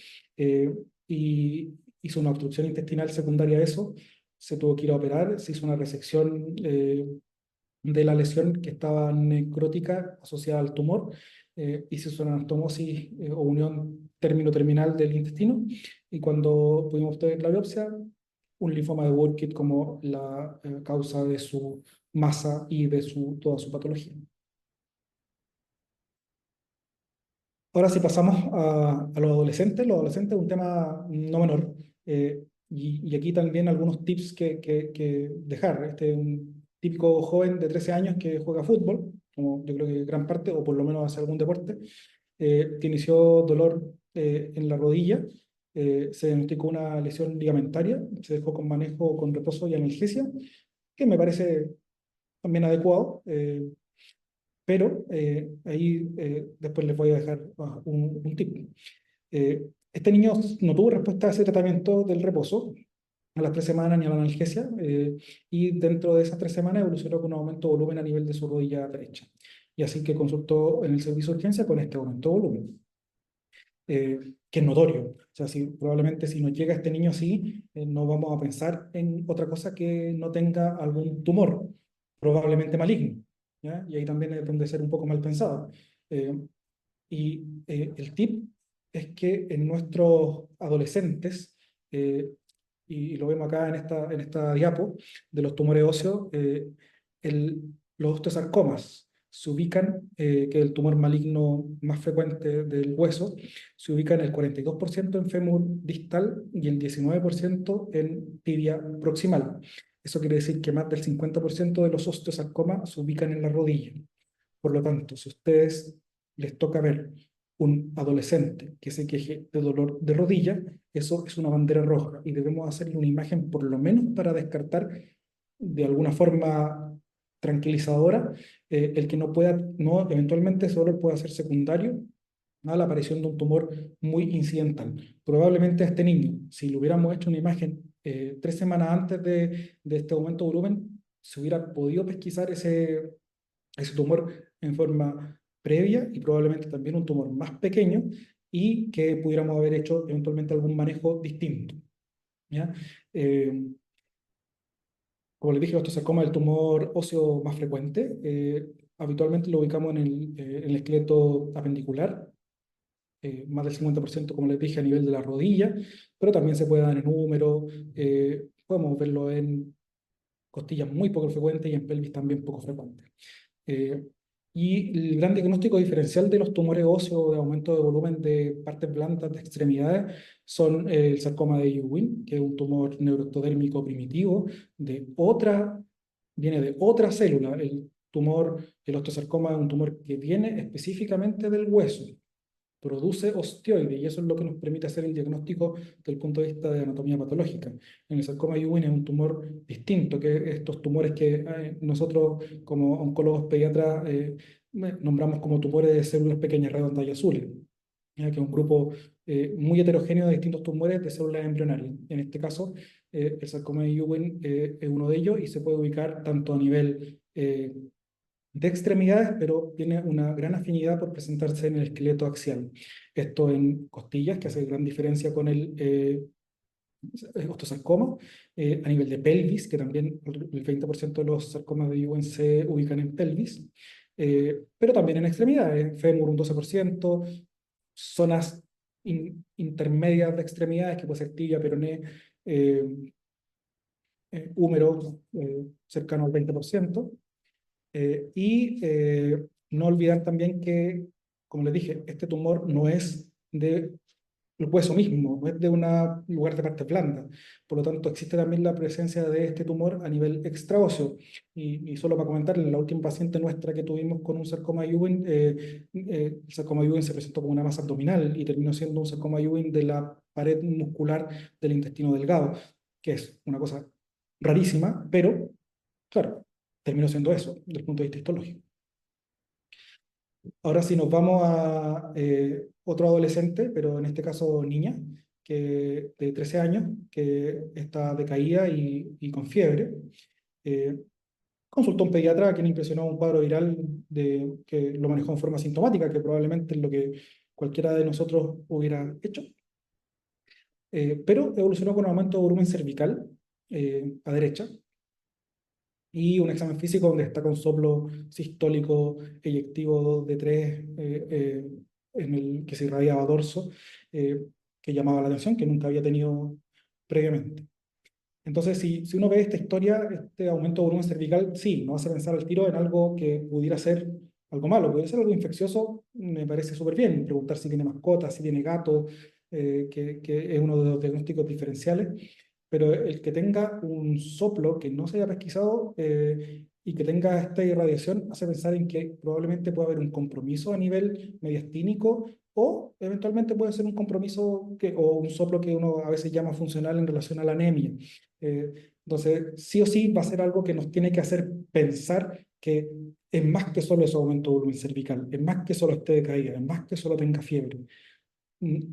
y hizo una obstrucción intestinal secundaria a eso. Se tuvo que ir a operar, se hizo una resección de la lesión que estaba necrótica asociada al tumor, y se hizo una anastomosis o unión término-terminal del intestino, y cuando pudimos obtener la biopsia, un linfoma de Burkitt como la causa de su masa y de toda su patología. Ahora si pasamos a los adolescentes es un tema no menor, y aquí también algunos tips que dejar. Este es un típico joven de 13 años que juega fútbol, como yo creo que gran parte, o por lo menos hace algún deporte, que inició dolor en la rodilla, se diagnosticó una lesión ligamentaria, se dejó con manejo, con reposo y analgesia, que me parece también adecuado. Pero ahí después les voy a dejar un tip. Este niño no tuvo respuesta a ese tratamiento del reposo a las 3 semanas ni a la analgesia, y dentro de esas 3 semanas evolucionó con un aumento de volumen a nivel de su rodilla derecha. Y así que consultó en el servicio de urgencia con este aumento de volumen, que es notorio. O sea, probablemente si nos llega este niño así, no vamos a pensar en otra cosa que no tenga algún tumor, probablemente maligno. ¿Ya? Y ahí también es donde ser un poco mal pensado. El tip es que en nuestros adolescentes, y lo vemos acá en esta diapo, de los tumores óseos, los osteosarcomas se ubican, que es el tumor maligno más frecuente del hueso, se ubican el 42% en fémur distal y el 19% en tibia proximal. Eso quiere decir que más del 50% de los osteosarcomas se ubican en la rodilla. Por lo tanto, si a ustedes les toca ver un adolescente que se queje de dolor de rodilla, eso es una bandera roja y debemos hacerle una imagen por lo menos para descartar de alguna forma tranquilizadora el que no pueda, no, eventualmente ese dolor pueda ser secundario a la aparición de un tumor muy incidental. Probablemente a este niño, si le hubiéramos hecho una imagen 3 semanas antes de este aumento de volumen, se hubiera podido pesquisar ese tumor en forma previa y probablemente también un tumor más pequeño, y que pudiéramos haber hecho eventualmente algún manejo distinto. ¿Ya? Como les dije, el osteosarcoma es el tumor óseo más frecuente. Habitualmente lo ubicamos en el esqueleto apendicular, más del 50%, como les dije, a nivel de la rodilla, pero también se puede dar en húmero, podemos verlo en costillas muy poco frecuentes y en pelvis también poco frecuente. Eh, y el gran diagnóstico diferencial de los tumores óseos de aumento de volumen de partes blandas de extremidades son el sarcoma de Ewing, que es un tumor neuroectodérmico primitivo viene de otra célula. El osteosarcoma es un tumor que viene específicamente del hueso, produce osteoides, y eso es lo que nos permite hacer el diagnóstico desde el punto de vista de anatomía patológica. En el sarcoma de Ewing es un tumor distinto, que estos tumores que nosotros como oncólogos pediatras nombramos como tumores de células pequeñas redondas y azules, ¿ya? Que es un grupo muy heterogéneo de distintos tumores de células embrionarias. En este caso, el sarcoma de Ewing es uno de ellos, y se puede ubicar tanto a nivel de extremidades, pero tiene una gran afinidad por presentarse en el esqueleto axial. Esto en costillas, que hace gran diferencia con el osteosarcoma, a nivel de pelvis, que también el 20% de los sarcomas de Ewing se ubican en pelvis, pero también en extremidades, fémur un 12%, zonas intermedias de extremidades, que puede ser tibia, peroné, eh, húmero, cercano al 20%. No olvidar también que, como les dije, este tumor no es del hueso mismo, no es de un lugar de parte blanda. Por lo tanto, existe también la presencia de este tumor a nivel extraóseo. Y solo para comentarles, la última paciente nuestra que tuvimos con un sarcoma Ewing, el sarcoma Ewing se presentó como una masa abdominal y terminó siendo un sarcoma Ewing de la pared muscular del intestino delgado, que es una cosa rarísima, pero, claro, terminó siendo eso, desde el punto de vista histológico. Ahora sí nos vamos a otro adolescente, pero en este caso niña, de 13 años, que está decaída y con fiebre. Eh, Consultó a un pediatra quien impresionó un cuadro viral que lo manejó en forma sintomática, que probablemente es lo que cualquiera de nosotros hubiera hecho. Pero evolucionó con un aumento de volumen cervical a derecha y un examen físico donde destaca un soplo sistólico eyectivo de 3 en el que se irradiaba dorso, eh, que llamaba la atención, que nunca había tenido previamente. Entonces, si uno ve esta historia, este aumento de volumen cervical, sí, nos hace pensar al tiro en algo que pudiera ser algo malo, pudiera ser algo infeccioso, me parece súper bien. Preguntar si tiene mascota, si tiene gato, que es uno de los diagnósticos diferenciales, pero el que tenga un soplo que no se haya pesquisado y que tenga esta irradiación hace pensar en que probablemente puede haber un compromiso a nivel mediastínico o eventualmente puede ser un compromiso o un soplo que uno a veces llama funcional en relación a la anemia. Entonces, sí o sí va a ser algo que nos tiene que hacer pensar que es más que solo ese aumento de volumen cervical, es más que solo esté decaída, es más que solo tenga fiebre.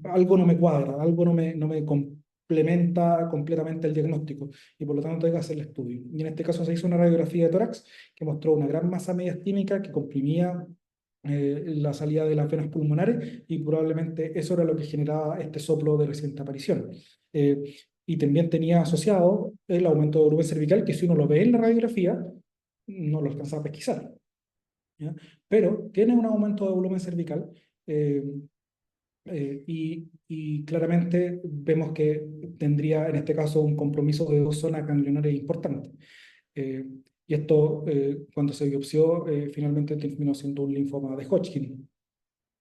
Algo no me cuadra, algo no me complementa completamente el diagnóstico y por lo tanto hay que hacer el estudio. Y en este caso se hizo una radiografía de tórax que mostró una gran masa mediastínica que comprimía la salida de las venas pulmonares y probablemente eso era lo que generaba este soplo de reciente aparición. Y también tenía asociado el aumento de volumen cervical que si uno lo ve en la radiografía no lo alcanza a pesquisar, ¿ya? Pero tiene un aumento de volumen cervical eh, y claramente vemos que tendría en este caso un compromiso de dos zonas ganglionarias importantes. Eh, y esto, cuando se biopsió, finalmente terminó siendo un linfoma de Hodgkin,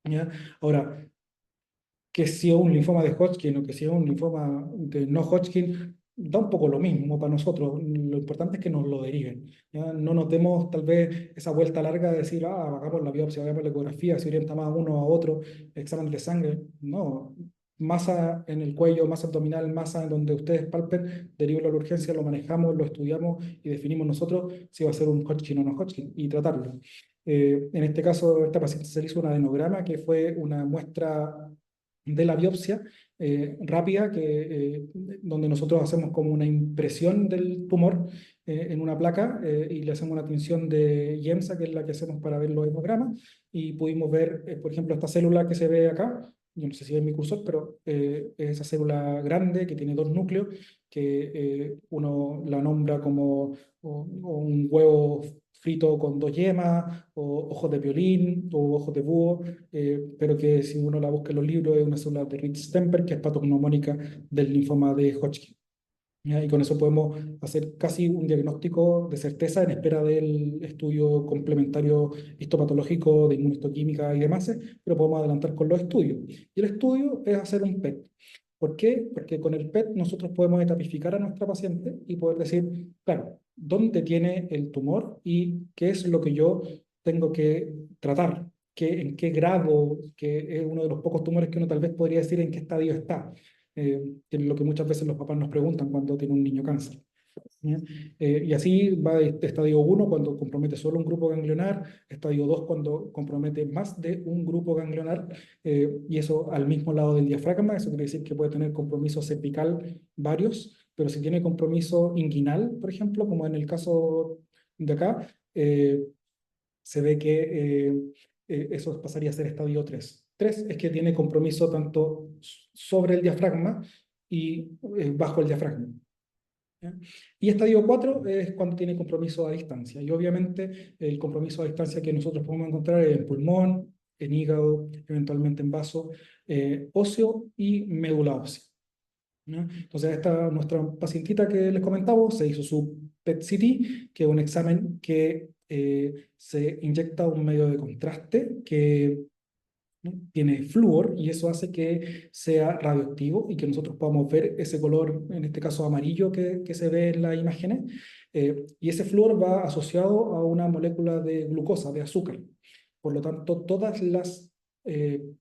¿ya? Ahora, que si es un linfoma de Hodgkin o que si es un linfoma de no Hodgkin, da un poco lo mismo para nosotros. Lo importante es que nos lo deriven, ¿ya? No nos demos tal vez esa vuelta larga de decir, hagamos la biopsia, hagamos la ecografía, si orienta más a uno a otro, examen de sangre. No, masa en el cuello, masa abdominal, masa en donde ustedes palpen, deriven a la urgencia, lo manejamos, lo estudiamos y definimos nosotros si va a ser un Hodgkin o no Hodgkin y tratarlo. En este caso, a esta paciente se le hizo un adenograma, que fue una muestra de la biopsia rápida, donde nosotros hacemos como una impresión del tumor en una placa y le hacemos una tinción de IEMSA, que es la que hacemos para ver los hemogramas, y pudimos ver, por ejemplo, esta célula que se ve acá, yo no sé si ven mi cursor, pero es esa célula grande que tiene dos núcleos, que uno la nombra como o un huevo frito con dos yemas, o ojos de violín, o ojos de búho, pero que si uno la busca en los libros es una célula de Ritz-Stemper, que es patognomónica del linfoma de Hodgkin, ¿ya? Y con eso podemos hacer casi un diagnóstico de certeza en espera del estudio complementario histopatológico de inmunistoquímica y demás, pero podemos adelantar con los estudios. Y el estudio es hacer un PET. ¿Por qué? Porque con el PET nosotros podemos etapificar a nuestra paciente y poder decir, claro, dónde tiene el tumor y qué es lo que yo tengo que tratar, en qué grado, que es uno de los pocos tumores que uno tal vez podría decir en qué estadio está, que es lo que muchas veces los papás nos preguntan cuando tiene un niño cáncer, ¿ya? Y así va de estadio 1 cuando compromete solo un grupo ganglionar, estadio 2 cuando compromete más de un grupo ganglionar, y eso al mismo lado del diafragma. Eso quiere decir que puede tener compromiso cervical varios, pero si tiene compromiso inguinal, por ejemplo, como en el caso de acá, se ve que eso pasaría a ser estadio 3. 3 es que tiene compromiso tanto sobre el diafragma y bajo el diafragma, ¿ya? Y estadio 4 es cuando tiene compromiso a distancia. Y obviamente el compromiso a distancia que nosotros podemos encontrar es en pulmón, en hígado, eventualmente en vaso óseo y médula ósea, ¿ya? Entonces, esta nuestra pacientita que les comentaba se hizo su PET-CT, que es un examen que se inyecta un medio de contraste que, ¿no?, tiene flúor y eso hace que sea radioactivo y que nosotros podamos ver ese color, en este caso amarillo que se ve en las imágenes. Y ese flúor va asociado a una molécula de glucosa, de azúcar. Por lo tanto, todas las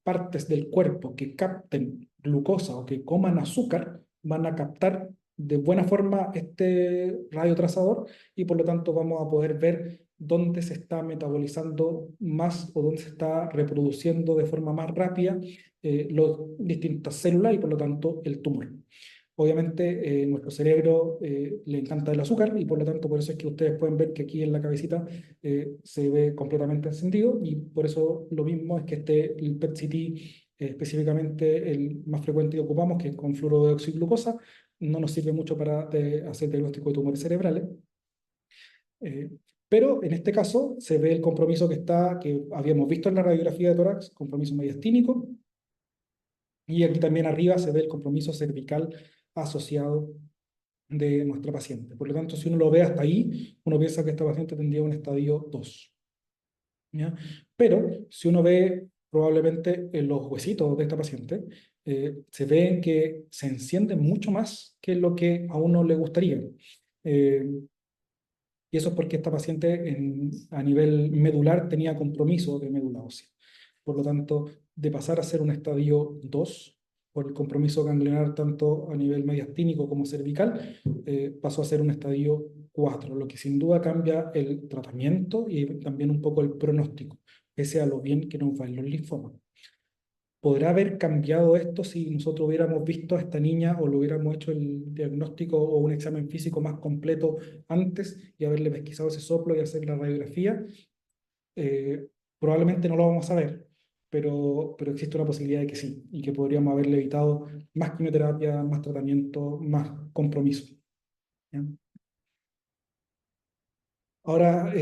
partes del cuerpo que capten glucosa o que coman azúcar van a captar de buena forma este radiotrazador y por lo tanto vamos a poder ver dónde se está metabolizando más o dónde se está reproduciendo de forma más rápida las distintas células y por lo tanto el tumor. Obviamente, nuestro cerebro le encanta el azúcar y por lo tanto por eso es que ustedes pueden ver que aquí en la cabecita se ve completamente encendido y por eso lo mismo es que el PET-CT, específicamente el más frecuente que ocupamos, que es con fluoro de oxiglucosa, no nos sirve mucho para hacer diagnóstico de tumores cerebrales. Pero en este caso se ve el compromiso que habíamos visto en la radiografía de tórax, compromiso mediastínico, y aquí también arriba se ve el compromiso cervical asociado de nuestra paciente. Por lo tanto, si uno lo ve hasta ahí, uno piensa que esta paciente tendría un estadio 2. ¿Ya? Pero si uno ve probablemente en los huesitos de esta paciente, se ve que se encienden mucho más que lo que a uno le gustaría. Y eso es porque esta paciente a nivel medular tenía compromiso de médula ósea. Por lo tanto, de pasar a ser un estadio 2, por el compromiso ganglionar tanto a nivel mediastínico como cervical, pasó a ser un estadio 4, lo que sin duda cambia el tratamiento y también un poco el pronóstico, pese a lo bien que nos va en los linfomas. ¿Podrá haber cambiado esto si nosotros hubiéramos visto a esta niña o le hubiéramos hecho el diagnóstico o un examen físico más completo antes y haberle pesquisado ese soplo y hacer la radiografía? Probablemente no lo vamos a ver, pero existe una posibilidad de que sí, y que podríamos haberle evitado más quimioterapia, más tratamiento, más compromiso. ¿Ya? Ahora,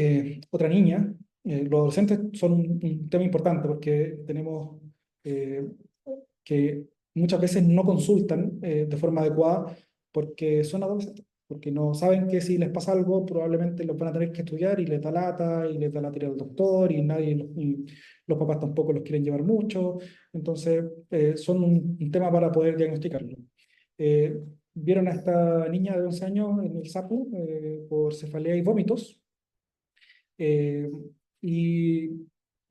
otra niña. Los adolescentes son un tema importante porque tenemos que muchas veces no consultan de forma adecuada porque son adolescentes, porque no saben que si les pasa algo probablemente los van a tener que estudiar y les da lata y les da lata ir al doctor y y los papás tampoco los quieren llevar mucho, entonces son un tema para poder diagnosticarlo. Vieron a esta niña de 11 años en el SAPU por cefalea y vómitos eh, y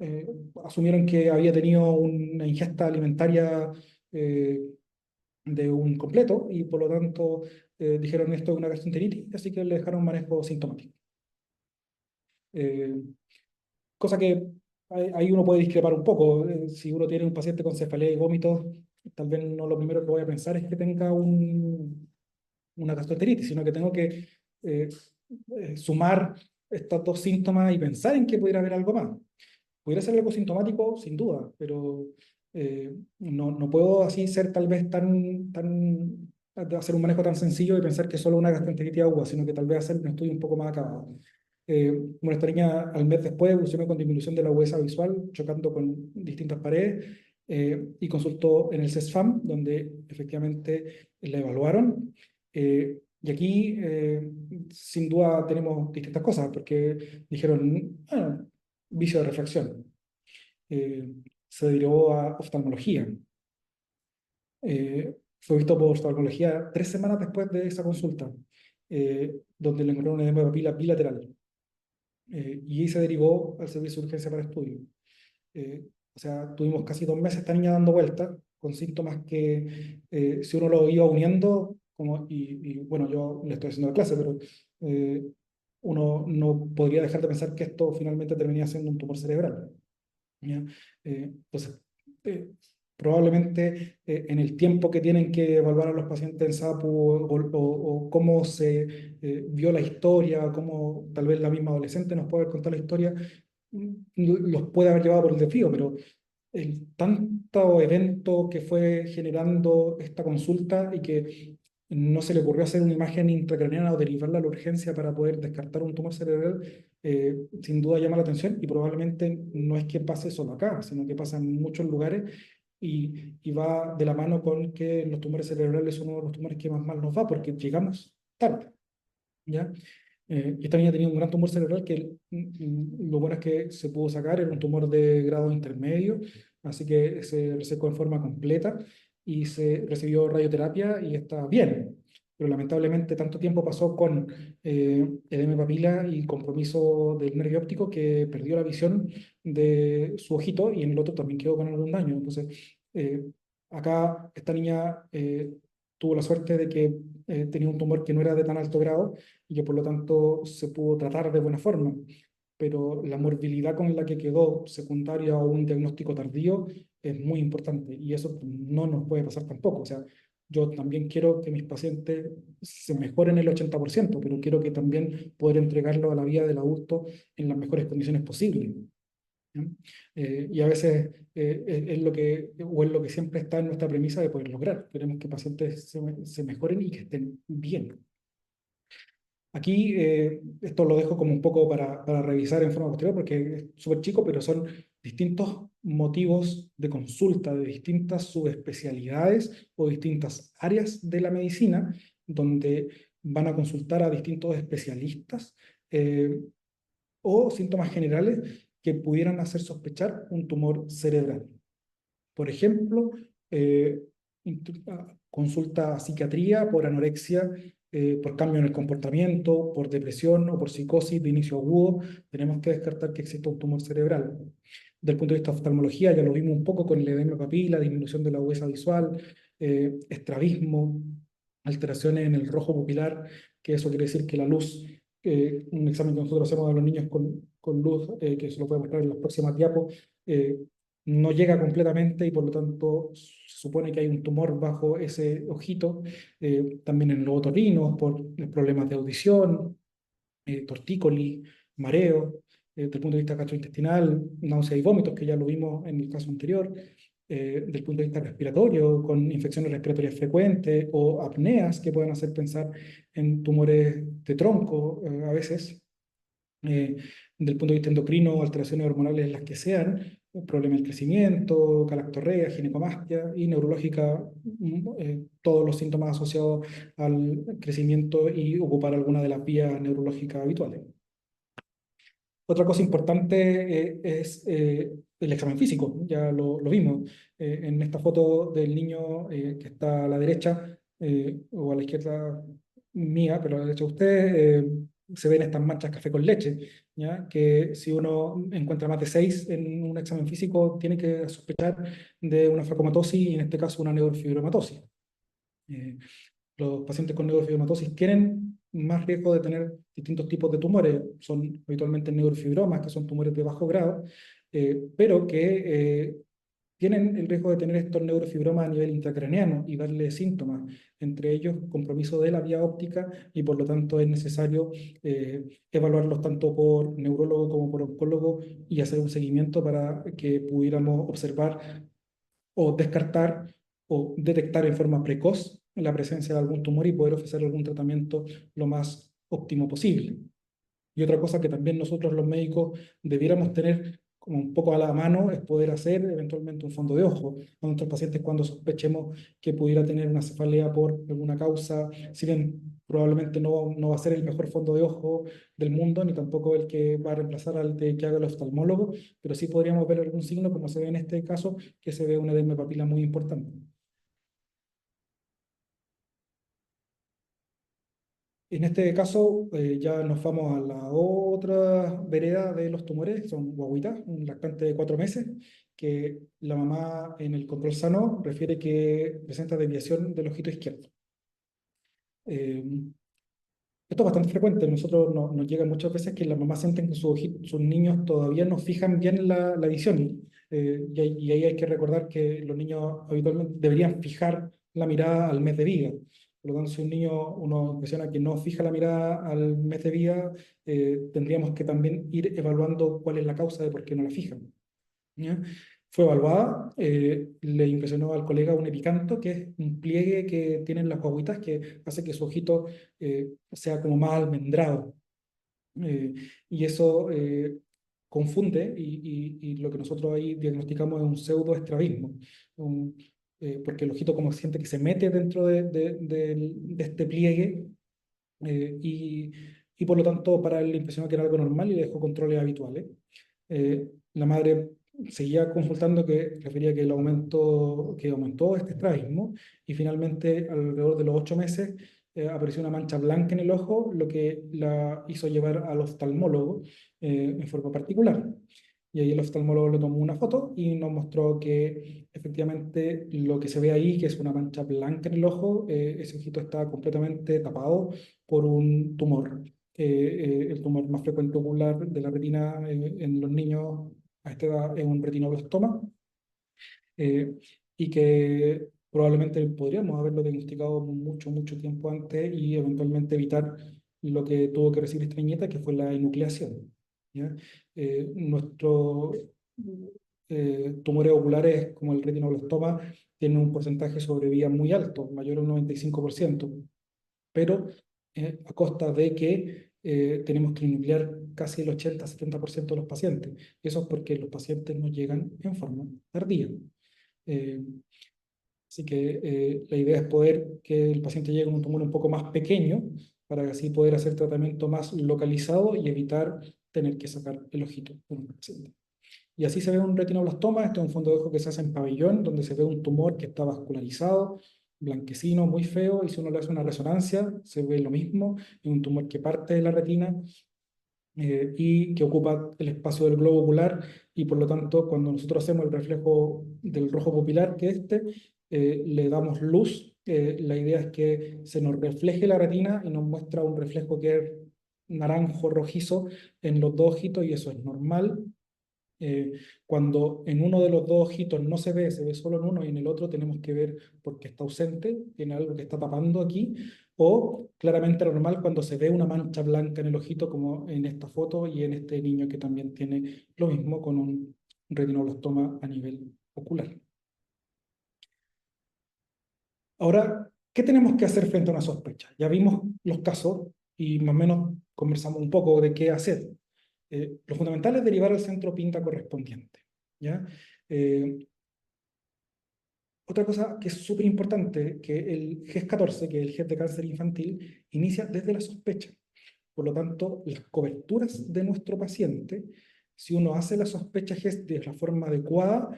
eh, asumieron que había tenido una ingesta alimentaria eh, de un completo y por lo tanto dijeron esto es una gastroenteritis, así que le dejaron manejo sintomático. Eh, Cosa que ahí uno puede discrepar un poco. Si uno tiene un paciente con cefalea y vómitos, tal vez no lo primero que voy a pensar es que tenga una gastroenteritis, sino que tengo que eh, sumar estos dos síntomas y pensar en que pudiera haber algo más. Pudiera ser algo sintomático, sin duda, pero no puedo así ser tal vez hacer un manejo tan sencillo y pensar que es solo una gastroenteritis aguda, sino que tal vez hacer un estudio un poco más acabado. Bueno, esta niña al mes después evolucionó con disminución de la agudeza visual, chocando con distintas paredes, y consultó en el CESFAM, donde efectivamente la evaluaron. Y aquí, sin duda, tenemos distintas cosas, porque dijeron, bueno, vicio de refracción. Se derivó a oftalmología. Fue visto por oftalmología 3 semanas después de esa consulta, donde le encontraron un edema de papila bilateral. Y ahí se derivó al servicio de urgencia para estudio. O sea, tuvimos casi 2 meses esta niña dando vueltas, con síntomas que si uno lo iba uniendo, bueno, yo le estoy haciendo la clase, pero uno no podría dejar de pensar que esto finalmente terminía siendo un tumor cerebral. ¿Ya? Entonces, eh, probablemente en el tiempo que tienen que evaluar a los pacientes en SAPU o cómo se vio la historia, cómo tal vez la misma adolescente nos puede haber contado la historia, los puede haber llevado por el desvío, pero el tanto evento que fue generando esta consulta y que no se le ocurrió hacer una imagen intracraniana o derivarla a la urgencia para poder descartar un tumor cerebral, sin duda llama la atención y probablemente no es que pase solo acá, sino que pasa en muchos lugares y va de la mano con que los tumores cerebrales son uno de los tumores que más mal nos va porque llegamos tarde. ¿Ya? Esta niña tenía un gran tumor cerebral que lo bueno es que se pudo sacar, era un tumor de grado intermedio, así que se resecó en forma completa y se recibió radioterapia y está bien. Pero lamentablemente tanto tiempo pasó con edema de papila y compromiso del nervio óptico que perdió la visión de su ojito y en el otro también quedó con algún daño. Entonces, acá esta niña tuvo la suerte de que tenía un tumor que no era de tan alto grado y que por lo tanto se pudo tratar de buena forma. Pero la morbilidad con la que quedó secundaria a un diagnóstico tardío es muy importante y eso no nos puede pasar tampoco. O sea, yo también quiero que mis pacientes se mejoren el 80%, pero quiero que también poder entregarlo a la vida del adulto en las mejores condiciones posibles. ¿Ya? Y a veces es lo que, o es lo que siempre está en nuestra premisa de poder lograr. Queremos que pacientes se mejoren y que estén bien. Aquí esto lo dejo como un poco para revisar en forma posterior porque es súper chico, pero son distintos motivos de consulta de distintas subespecialidades o distintas áreas de la medicina donde van a consultar a distintos especialistas o síntomas generales que pudieran hacer sospechar un tumor cerebral. Por ejemplo, consulta a psiquiatría por anorexia, por cambio en el comportamiento, por depresión o por psicosis de inicio agudo, tenemos que descartar que exista un tumor cerebral. Desde el punto de vista de oftalmología, ya lo vimos un poco con el edema papila, disminución de la agudeza visual, estrabismo, alteraciones en el rojo pupilar, que eso quiere decir que la luz, un examen que nosotros hacemos a los niños con luz, que se lo voy a mostrar en las próximas diapos, no llega completamente y por lo tanto se supone que hay un tumor bajo ese ojito, también en los otorrinos por problemas de audición, tortícolis, mareo, desde el punto de vista gastrointestinal, náusea y vómitos, que ya lo vimos en el caso anterior, desde el punto de vista respiratorio, con infecciones respiratorias frecuentes o apneas que pueden hacer pensar en tumores de tronco a veces. Desde el punto de vista endocrino, alteraciones hormonales las que sean, problemas del crecimiento, galactorrea, ginecomastia y neurológica, todos los síntomas asociados al crecimiento y ocupar alguna de las vías neurológicas habituales. Otra cosa importante es el examen físico, ya lo vimos en esta foto del niño que está a la derecha o a la izquierda mía, pero a la derecha de usted, se ven estas manchas café con leche, ¿ya? Que si uno encuentra más de 6 en un examen físico, tiene que sospechar de una facomatosis y en este caso una neurofibromatosis. Los pacientes con neurofibromatosis tienen más riesgo de tener distintos tipos de tumores. Son habitualmente neurofibromas, que son tumores de bajo grado, pero que tienen el riesgo de tener estos neurofibromas a nivel intracraneano y darle síntomas, entre ellos compromiso de la vía óptica, y por lo tanto es necesario evaluarlos tanto por neurólogo como por oncólogo y hacer un seguimiento para que pudiéramos observar o descartar o detectar en forma precoz la presencia de algún tumor y poder ofrecer algún tratamiento lo más óptimo posible. Y otra cosa que también nosotros los médicos debiéramos tener como un poco a la mano es poder hacer eventualmente un fondo de ojo a nuestros pacientes cuando sospechemos que pudiera tener una cefalea por alguna causa, si bien probablemente no va a ser el mejor fondo de ojo del mundo, ni tampoco el que va a reemplazar al de que haga el oftalmólogo, pero sí podríamos ver algún signo, como se ve en este caso, que se ve una edema papila muy importante. En este caso, ya nos vamos a la otra vereda de los tumores, son guaguitas, un lactante de 4 meses, que la mamá en el control sano refiere que presenta desviación del ojito izquierdo. Eh, Esto es bastante frecuente, nosotros nos llega muchas veces que las mamás sienten que sus niños todavía no fijan bien la visión, y ahí hay que recordar que los niños habitualmente deberían fijar la mirada al mes de vida. Por lo tanto, si un niño uno impresiona que no fija la mirada al mes de vida, tendríamos que también ir evaluando cuál es la causa de por qué no la fijan. ¿Ya? Fue evaluada, le impresionó al colega un epicanto, que es un pliegue que tienen las guaguitas que hace que su ojito sea como más almendrado. Y eso confunde y lo que nosotros ahí diagnosticamos es un pseudoestrabismo, porque el ojito como siente que se mete dentro de este pliegue y por lo tanto para él le impresionó que era algo normal y le dejó controles habituales. La madre seguía consultando que refería que que aumentó este estrabismo y finalmente alrededor de los 8 meses apareció una mancha blanca en el ojo, lo que la hizo llevar al oftalmólogo en forma particular. y ahí el oftalmólogo le tomó una foto y nos mostró que efectivamente lo que se ve ahí, que es una mancha blanca en el ojo, ese ojito está completamente tapado por un tumor. El tumor más frecuente ocular de la retina en los niños a esta edad es un retinoblastoma, y que probablemente podríamos haberlo diagnosticado mucho, mucho tiempo antes y eventualmente evitar lo que tuvo que recibir esta niñeta, que fue la enucleación. ¿Ya? Nuestros tumores oculares, como el retinoblastoma, tienen un porcentaje de sobrevida muy alto, mayor al 95%, pero a costa de que tenemos que enuclear casi el 80-70% de los pacientes. Eso es porque los pacientes no llegan en forma tardía. Eh, Así que la idea es poder que el paciente llegue con un tumor un poco más pequeño para así poder hacer tratamiento más localizado y evitar tener que sacar el ojito de un paciente. Y así se ve un retinoblastoma. Este es un fondo de ojo que se hace en pabellón, donde se ve un tumor que está vascularizado, blanquecino, muy feo, y si uno le hace una resonancia, se ve lo mismo, es un tumor que parte de la retina y que ocupa el espacio del globo ocular, y por lo tanto cuando nosotros hacemos el reflejo del rojo pupilar, que le damos luz, la idea es que se nos refleje la retina y nos muestra un reflejo que es naranjo rojizo en los dos ojitos, y eso es normal. Cuando en uno de los dos ojitos no se ve, se ve solo en uno y en el otro tenemos que ver porque está ausente, tiene algo que está tapando aquí, o claramente normal cuando se ve una mancha blanca en el ojito, como en esta foto y en este niño que también tiene lo mismo con un retinoblastoma a nivel ocular. Ahora, ¿qué tenemos que hacer frente a una sospecha? Ya vimos los casos y más o menos conversamos un poco de qué hacer. Lo fundamental es derivar al centro PINTA correspondiente, ¿ya? Otra cosa que es súper importante, que el GES-14, que es el GES de cáncer infantil, inicia desde la sospecha. Por lo tanto, las coberturas de nuestro paciente, si uno hace la sospecha GES de la forma adecuada,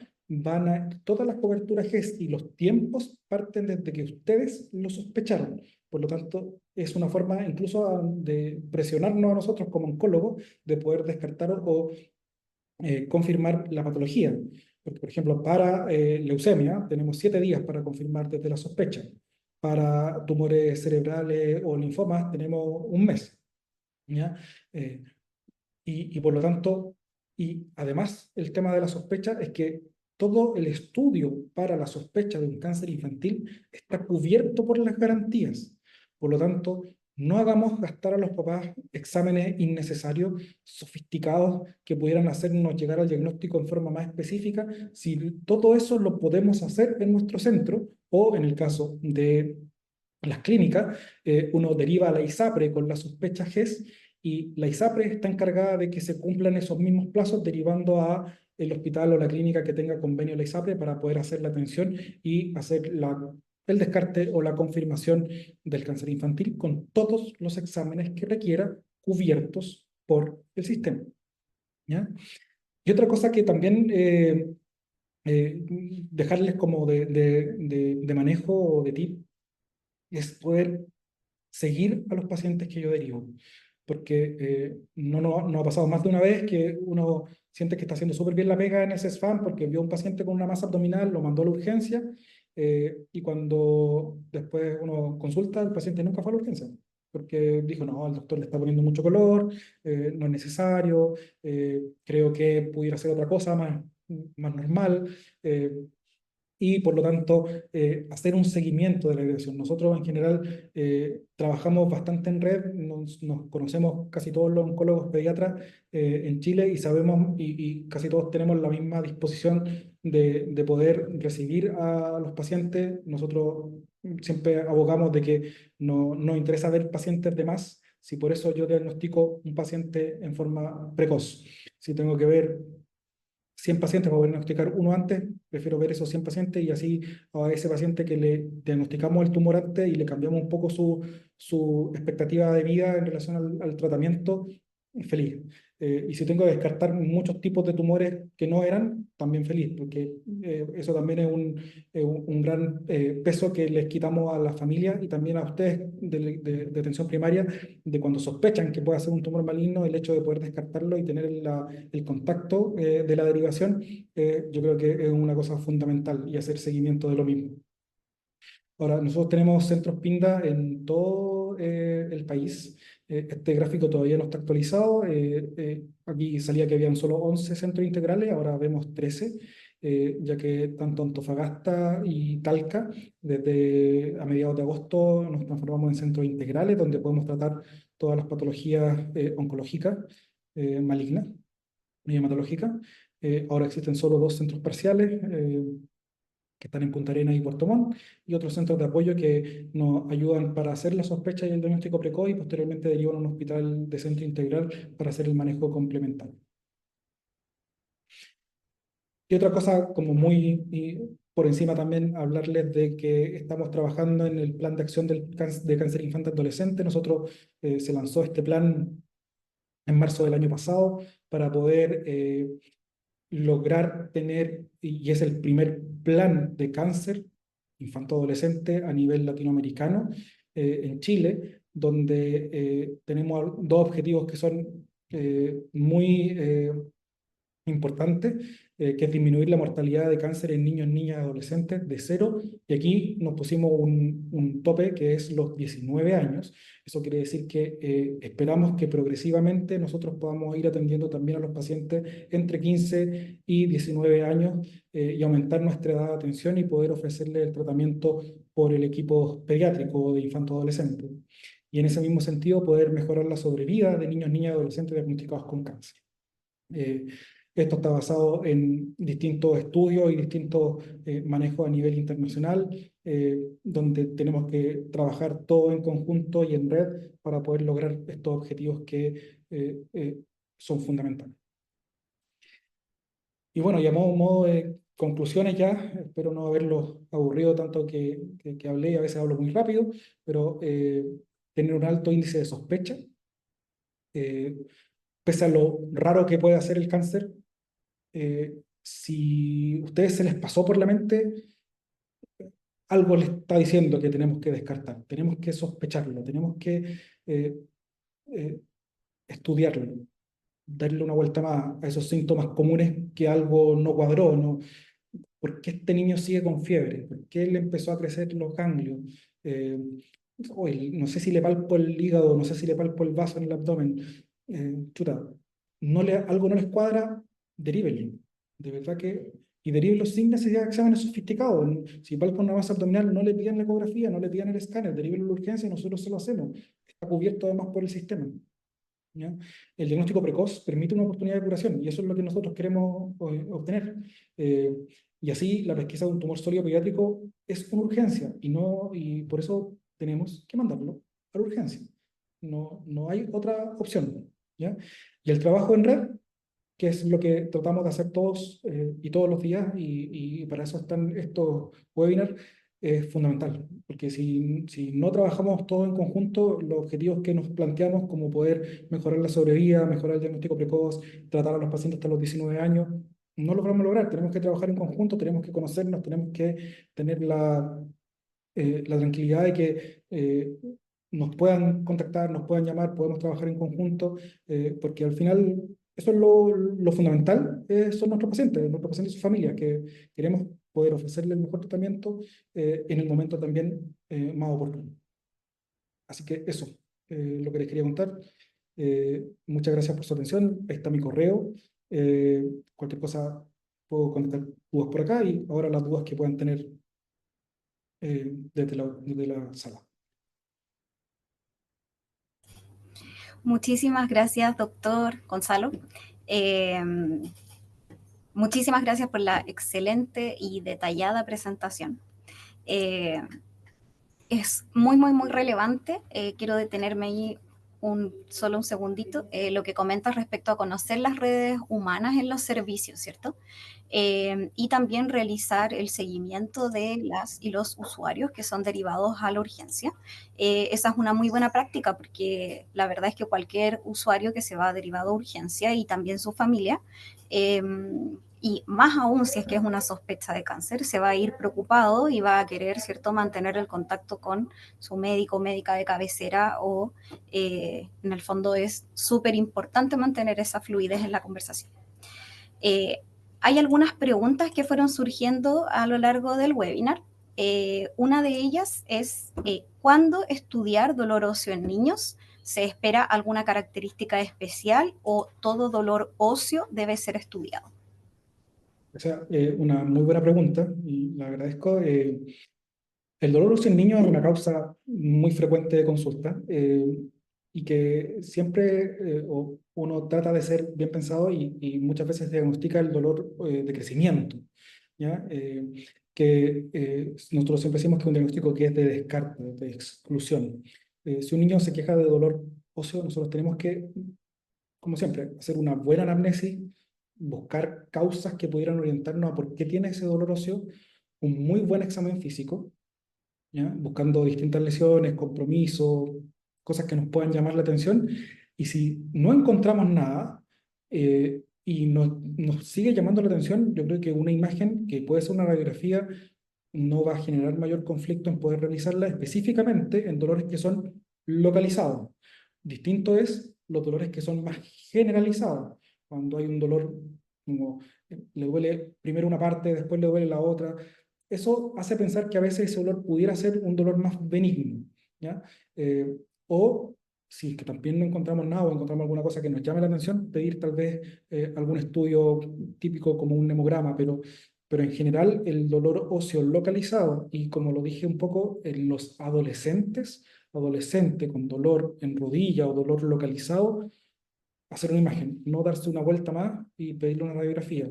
todas las coberturas GES y los tiempos parten desde que ustedes lo sospecharon. Por lo tanto, es una forma incluso de presionarnos a nosotros como oncólogos de poder descartar o confirmar la patología. Porque, por ejemplo, para leucemia tenemos 7 días para confirmar desde la sospecha. Para tumores cerebrales o linfomas tenemos un mes. ¿Ya? Y por lo tanto, y además el tema de la sospecha es que todo el estudio para la sospecha de un cáncer infantil está cubierto por las garantías. Por lo tanto, no hagamos gastar a los papás exámenes innecesarios, sofisticados, que pudieran hacernos llegar al diagnóstico en forma más específica, si todo eso lo podemos hacer en nuestro centro, o en el caso de las clínicas, uno deriva a la ISAPRE con la sospecha GES, y la ISAPRE está encargada de que se cumplan esos mismos plazos, derivando a el hospital o la clínica que tenga convenio la ISAPRE para poder hacer la atención y hacer el descarte o la confirmación del cáncer infantil con todos los exámenes que requiera, cubiertos por el sistema. ¿Ya? Y otra cosa que también dejarles como de manejo o de tip es poder seguir a los pacientes que yo derivo. Porque no ha pasado más de una vez que uno siente que está haciendo súper bien la pega en el CESFAM porque vio a un paciente con una masa abdominal, lo mandó a la urgencia, y cuando después uno consulta, el paciente nunca fue a la urgencia. Porque dijo, no, el doctor le está poniendo mucho color, no es necesario, creo que pudiera ser otra cosa más normal. Y por lo tanto hacer un seguimiento de la agresión. Nosotros en general trabajamos bastante en red, nos conocemos casi todos los oncólogos pediatras en Chile, y sabemos y casi todos tenemos la misma disposición de poder recibir a los pacientes. Nosotros siempre abogamos de que no nos interesa ver pacientes de más, si por eso yo diagnostico un paciente en forma precoz. Si tengo que ver 100 pacientes para poder diagnosticar uno antes, prefiero ver esos 100 pacientes, y así a ese paciente que le diagnosticamos el tumor antes y le cambiamos un poco su expectativa de vida en relación al tratamiento, feliz. Y si tengo que descartar muchos tipos de tumores que no eran, también feliz, porque eso también es un gran peso que les quitamos a la familia y también a ustedes de atención primaria, de cuando sospechan que puede ser un tumor maligno, el hecho de poder descartarlo y tener el contacto de la derivación, yo creo que es una cosa fundamental y hacer seguimiento de lo mismo. Ahora, nosotros tenemos centros PINDA en todo el país. Este gráfico todavía no está actualizado. Aquí salía que habían solo 11 centros integrales, ahora vemos 13, ya que tanto Antofagasta y Talca, desde a mediados de agosto nos transformamos en centros integrales, donde podemos tratar todas las patologías oncológicas malignas y hematológicas. Ahora existen solo 2 centros parciales, que están en Punta Arenas y Puerto Montt, y otros centros de apoyo que nos ayudan para hacer la sospecha y el diagnóstico precoz y posteriormente derivan a un hospital de centro integral para hacer el manejo complementario. Y otra cosa, como muy por encima también, hablarles de que estamos trabajando en el plan de acción de cáncer infante adolescente. Nosotros se lanzó este plan en marzo del año pasado para poder lograr tener, y es el primer plan de cáncer infanto-adolescente a nivel latinoamericano en Chile, donde tenemos 2 objetivos que son muy importante, que es disminuir la mortalidad de cáncer en niños, niñas y adolescentes de 0, y aquí nos pusimos un tope que es los 19 años. Eso quiere decir que esperamos que progresivamente nosotros podamos ir atendiendo también a los pacientes entre 15 y 19 años y aumentar nuestra edad de atención y poder ofrecerle el tratamiento por el equipo pediátrico de infanto-adolescente. Y en ese mismo sentido poder mejorar la sobrevida de niños, niñas y adolescentes diagnosticados con cáncer. Esto está basado en distintos estudios y distintos manejos a nivel internacional, donde tenemos que trabajar todo en conjunto y en red para poder lograr estos objetivos que son fundamentales. Y bueno, ya modo de conclusiones ya, espero no haberlos aburrido tanto que hablé, y a veces hablo muy rápido, pero tener un alto índice de sospecha, pese a lo raro que puede hacer el cáncer. Si a ustedes se les pasó por la mente, algo les está diciendo que tenemos que descartar, tenemos que sospecharlo, tenemos que eh, eh, estudiarlo, darle una vuelta más a esos síntomas comunes que algo no cuadró, ¿no? ¿Por qué este niño sigue con fiebre? ¿Por qué le empezó a crecer los ganglios? Eh, no sé si le palpo el hígado, no sé si le palpo el vaso en el abdomen. Chuta, algo no les cuadra, derívenlo. De verdad que... Y derívenlo sin necesidad de exámenes sofisticados. Si palpa una masa abdominal, no le pidan la ecografía, no le pidan el escáner, derívenlo a la urgencia y nosotros se lo hacemos. Está cubierto además por el sistema. ¿Ya? El diagnóstico precoz permite una oportunidad de curación y eso es lo que nosotros queremos obtener. Y así la pesquisa de un tumor sólido pediátrico es una urgencia y por eso tenemos que mandarlo a la urgencia. No hay otra opción. ¿Ya? Y el trabajo en red, que es lo que tratamos de hacer todos y todos los días, y para eso están estos webinars, es fundamental, porque si no trabajamos todos en conjunto, los objetivos que nos planteamos, como poder mejorar la sobrevida, mejorar el diagnóstico precoz, tratar a los pacientes hasta los 19 años, no lo vamos a lograr. Tenemos que trabajar en conjunto, tenemos que conocernos, tenemos que tener la tranquilidad de que nos puedan contactar, nos puedan llamar, podemos trabajar en conjunto, porque al final eso es lo fundamental, son nuestros pacientes y sus familias, que queremos poder ofrecerles el mejor tratamiento en el momento también más oportuno. Así que eso, lo que les quería contar. Muchas gracias por su atención. Ahí está mi correo. Cualquier cosa puedo contestar dudas por acá y ahora las dudas que puedan tener desde la sala. Muchísimas gracias, doctor Gonzalo. Muchísimas gracias por la excelente y detallada presentación. Es muy, muy, muy relevante. Quiero detenerme ahí solo un segundito, lo que comentas respecto a conocer las redes humanas en los servicios, ¿cierto? Y también realizar el seguimiento de las y los usuarios que son derivados a la urgencia. Esa es una muy buena práctica porque la verdad es que cualquier usuario que se va derivado a urgencia y también su familia, y más aún si es que es una sospecha de cáncer, se va a ir preocupado y va a querer, ¿cierto?, mantener el contacto con su médico o médica de cabecera o en el fondo es súper importante mantener esa fluidez en la conversación. Hay algunas preguntas que fueron surgiendo a lo largo del webinar. Una de ellas es, ¿cuándo estudiar dolor óseo en niños? ¿Se espera alguna característica especial o todo dolor óseo debe ser estudiado? O sea, una muy buena pregunta y la agradezco. El dolor óseo en niños es una causa muy frecuente de consulta y que siempre uno trata de ser bien pensado y muchas veces diagnostica el dolor de crecimiento, ¿ya? Nosotros siempre decimos que es un diagnóstico que es de descarte, de exclusión. Si un niño se queja de dolor óseo, nosotros tenemos que, como siempre, hacer una buena anamnesis, buscar causas que pudieran orientarnos a por qué tiene ese dolor óseo, un muy buen examen físico, ¿ya? Buscando distintas lesiones, compromisos, cosas que nos puedan llamar la atención. Y si no encontramos nada y nos sigue llamando la atención, yo creo que una imagen que puede ser una radiografía no va a generar mayor conflicto en poder realizarla específicamente en dolores que son localizados. Distinto es los dolores que son más generalizados, cuando hay un dolor como le duele primero una parte, después le duele la otra. Eso hace pensar que a veces ese dolor pudiera ser un dolor más benigno, ¿ya? O si es que también no encontramos nada o encontramos alguna cosa que nos llame la atención, pedir tal vez algún estudio típico como un hemograma, pero en general el dolor óseo localizado, y como lo dije un poco, en los adolescente con dolor en rodilla o dolor localizado, hacer una imagen, no darse una vuelta más y pedirle una radiografía.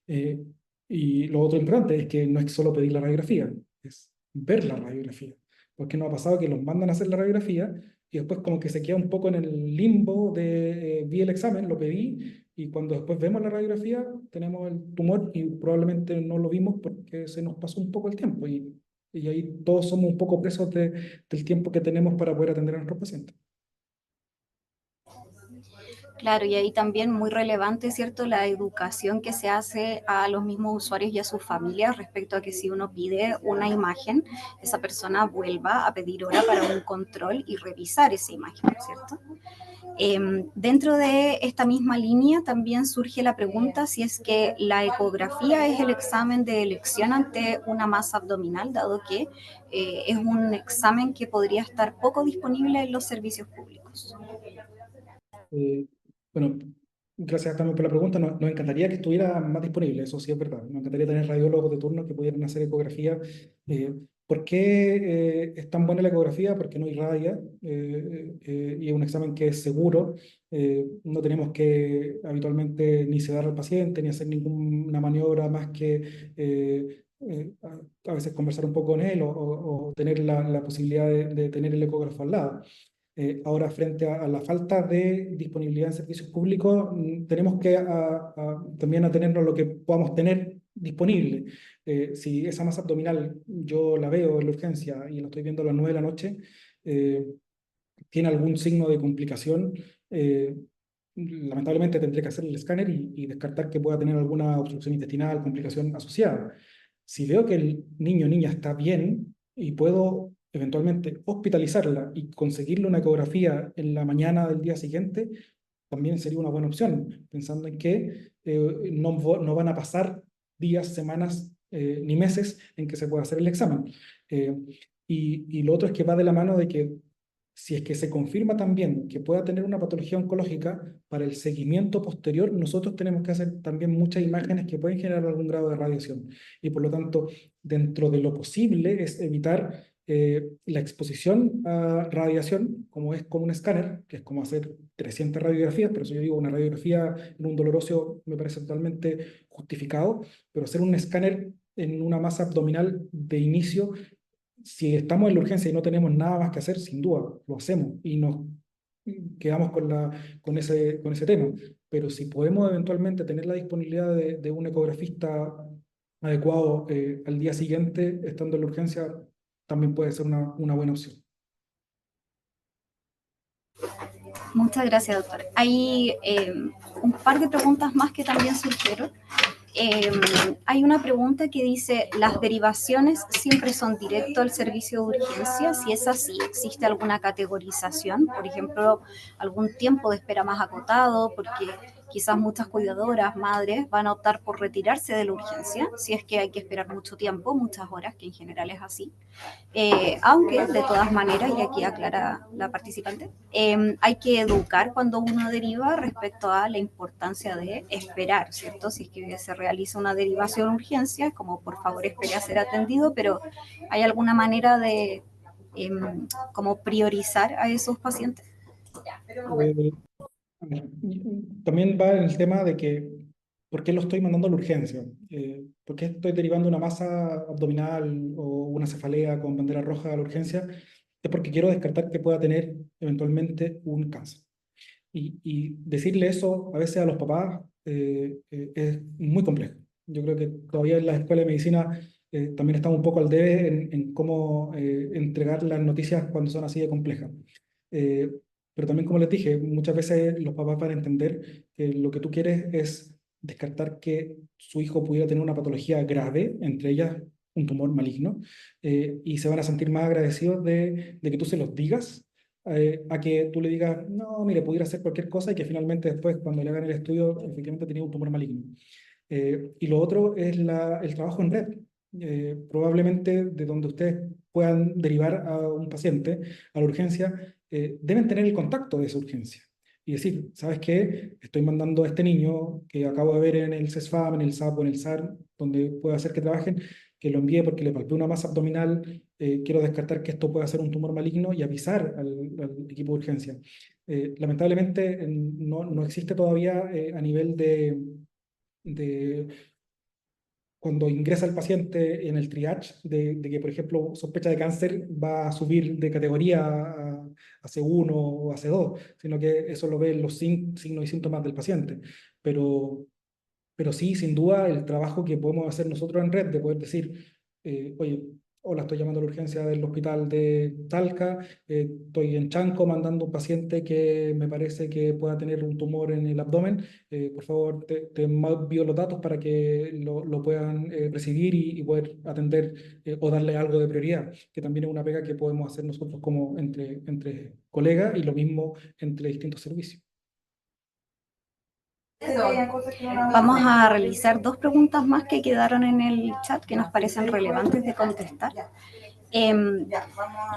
Eh, y lo otro importante es que no es solo pedir la radiografía, es ver la radiografía. Porque nos ha pasado que los mandan a hacer la radiografía y después como que se queda un poco en el limbo de vi el examen, lo pedí, y cuando después vemos la radiografía tenemos el tumor y probablemente no lo vimos porque se nos pasó un poco el tiempo y ahí todos somos un poco presos del tiempo que tenemos para poder atender a nuestros pacientes. Claro, y ahí también muy relevante, ¿cierto?, la educación que se hace a los mismos usuarios y a sus familias respecto a que si uno pide una imagen, esa persona vuelva a pedir hora para un control y revisar esa imagen, ¿cierto? Dentro de esta misma línea también surge la pregunta si es que la ecografía es el examen de elección ante una masa abdominal, dado que es un examen que podría estar poco disponible en los servicios públicos. Eh, bueno, gracias también por la pregunta. Nos encantaría que estuviera más disponible, eso sí es verdad. Nos encantaría tener radiólogos de turno que pudieran hacer ecografía. ¿Por qué es tan buena la ecografía? Porque no irradia y es un examen que es seguro. No tenemos que habitualmente ni sedar al paciente ni hacer ninguna maniobra más que a veces conversar un poco con él o tener la posibilidad de tener el ecógrafo al lado. Ahora, frente a la falta de disponibilidad en servicios públicos, tenemos que también atenernos a lo que podamos tener disponible. Si esa masa abdominal yo la veo en la urgencia y la estoy viendo a las 9 de la noche, eh, tiene algún signo de complicación, lamentablemente tendré que hacer el escáner y descartar que pueda tener alguna obstrucción intestinal, complicación asociada. Si veo que el niño o niña está bien y puedo eventualmente hospitalizarla y conseguirle una ecografía en la mañana del día siguiente, también sería una buena opción, pensando en que no van a pasar días, semanas ni meses en que se pueda hacer el examen. Eh, y lo otro es que va de la mano de que si es que se confirma también que pueda tener una patología oncológica, para el seguimiento posterior nosotros tenemos que hacer también muchas imágenes que pueden generar algún grado de radiación. Y por lo tanto, dentro de lo posible es evitar la exposición a radiación, como es con un escáner, que es como hacer 300 radiografías, pero eso yo digo, una radiografía en un dolor óseo me parece totalmente justificado, pero hacer un escáner en una masa abdominal de inicio, si estamos en la urgencia y no tenemos nada más que hacer, sin duda, lo hacemos y nos quedamos con ese tema. Pero si podemos eventualmente tener la disponibilidad de un ecografista adecuado al día siguiente, estando en la urgencia, también puede ser una buena opción. Muchas gracias, doctor. Hay un par de preguntas más que también surgieron. Hay una pregunta que dice, ¿las derivaciones siempre son directo al servicio de urgencia? Si es así, ¿existe alguna categorización? Por ejemplo, algún tiempo de espera más acotado, porque quizás muchas cuidadoras, madres, van a optar por retirarse de la urgencia, si es que hay que esperar mucho tiempo, muchas horas, que en general es así. Aunque de todas maneras, y aquí aclara la participante, hay que educar cuando uno deriva respecto a la importancia de esperar, ¿cierto? Si es que se realiza una derivación de urgencia, como por favor espere a ser atendido, pero ¿hay alguna manera de como priorizar a esos pacientes? Eh, También va en el tema de que, ¿por qué lo estoy mandando a la urgencia? ¿Por qué estoy derivando una masa abdominal o una cefalea con bandera roja a la urgencia? Es porque quiero descartar que pueda tener eventualmente un cáncer. Y decirle eso a veces a los papás es muy complejo. Yo creo que todavía en la escuela de medicina también estamos un poco al debe en cómo entregar las noticias cuando son así de complejas. Eh, pero también, como les dije, muchas veces los papás van a entender que lo que tú quieres es descartar que su hijo pudiera tener una patología grave, entre ellas un tumor maligno, y se van a sentir más agradecidos de que tú se los digas a que tú le digas, no, mire, pudiera hacer cualquier cosa y que finalmente después, cuando le hagan el estudio, efectivamente tenía un tumor maligno. Y lo otro es el trabajo en red. Probablemente de donde ustedes puedan derivar a un paciente a la urgencia, deben tener el contacto de esa urgencia. Y decir, ¿sabes qué? Estoy mandando a este niño que acabo de ver en el CESFAM, en el SAP o en el SAR, donde puede hacer que trabajen, que lo envíe porque le palpé una masa abdominal, quiero descartar que esto pueda ser un tumor maligno y avisar al equipo de urgencia. Lamentablemente no existe todavía a nivel de cuando ingresa el paciente en el triage, de que, por ejemplo, sospecha de cáncer, va a subir de categoría a C1 o a C2, sino que eso lo ven los signos y síntomas del paciente. Pero, pero sí, sin duda, el trabajo que podemos hacer nosotros en red de poder decir, oye, hola, estoy llamando a la urgencia del hospital de Talca, estoy en Chanco mandando un paciente que me parece que pueda tener un tumor en el abdomen, por favor, te envío los datos para que lo puedan recibir y poder atender o darle algo de prioridad, que también es una pega que podemos hacer nosotros como entre colegas y lo mismo entre distintos servicios. Vamos a realizar dos preguntas más que quedaron en el chat que nos parecen relevantes de contestar.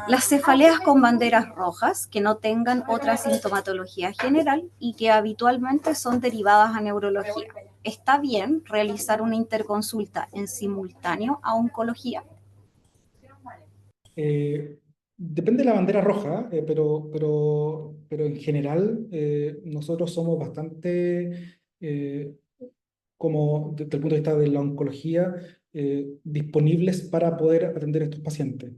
Las cefaleas con banderas rojas que no tengan otra sintomatología general y que habitualmente son derivadas a neurología. ¿Está bien realizar una interconsulta en simultáneo a oncología? Depende de la bandera roja, pero en general nosotros somos bastante, como desde el punto de vista de la oncología, disponibles para poder atender a estos pacientes.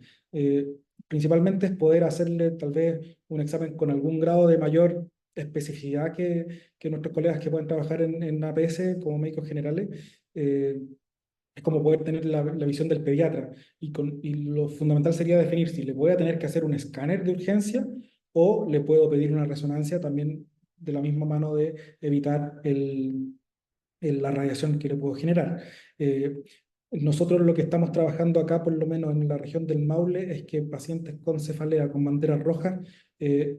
Principalmente es poder hacerle tal vez un examen con algún grado de mayor especificidad que nuestros colegas que pueden trabajar en APS como médicos generales. Es como poder tener la visión del pediatra. Y lo fundamental sería definir si le voy a tener que hacer un escáner de urgencia o le puedo pedir una resonancia también de la misma mano de evitar la radiación que le puedo generar. Nosotros lo que estamos trabajando acá, por lo menos en la región del Maule, es que pacientes con cefalea, con banderas rojas,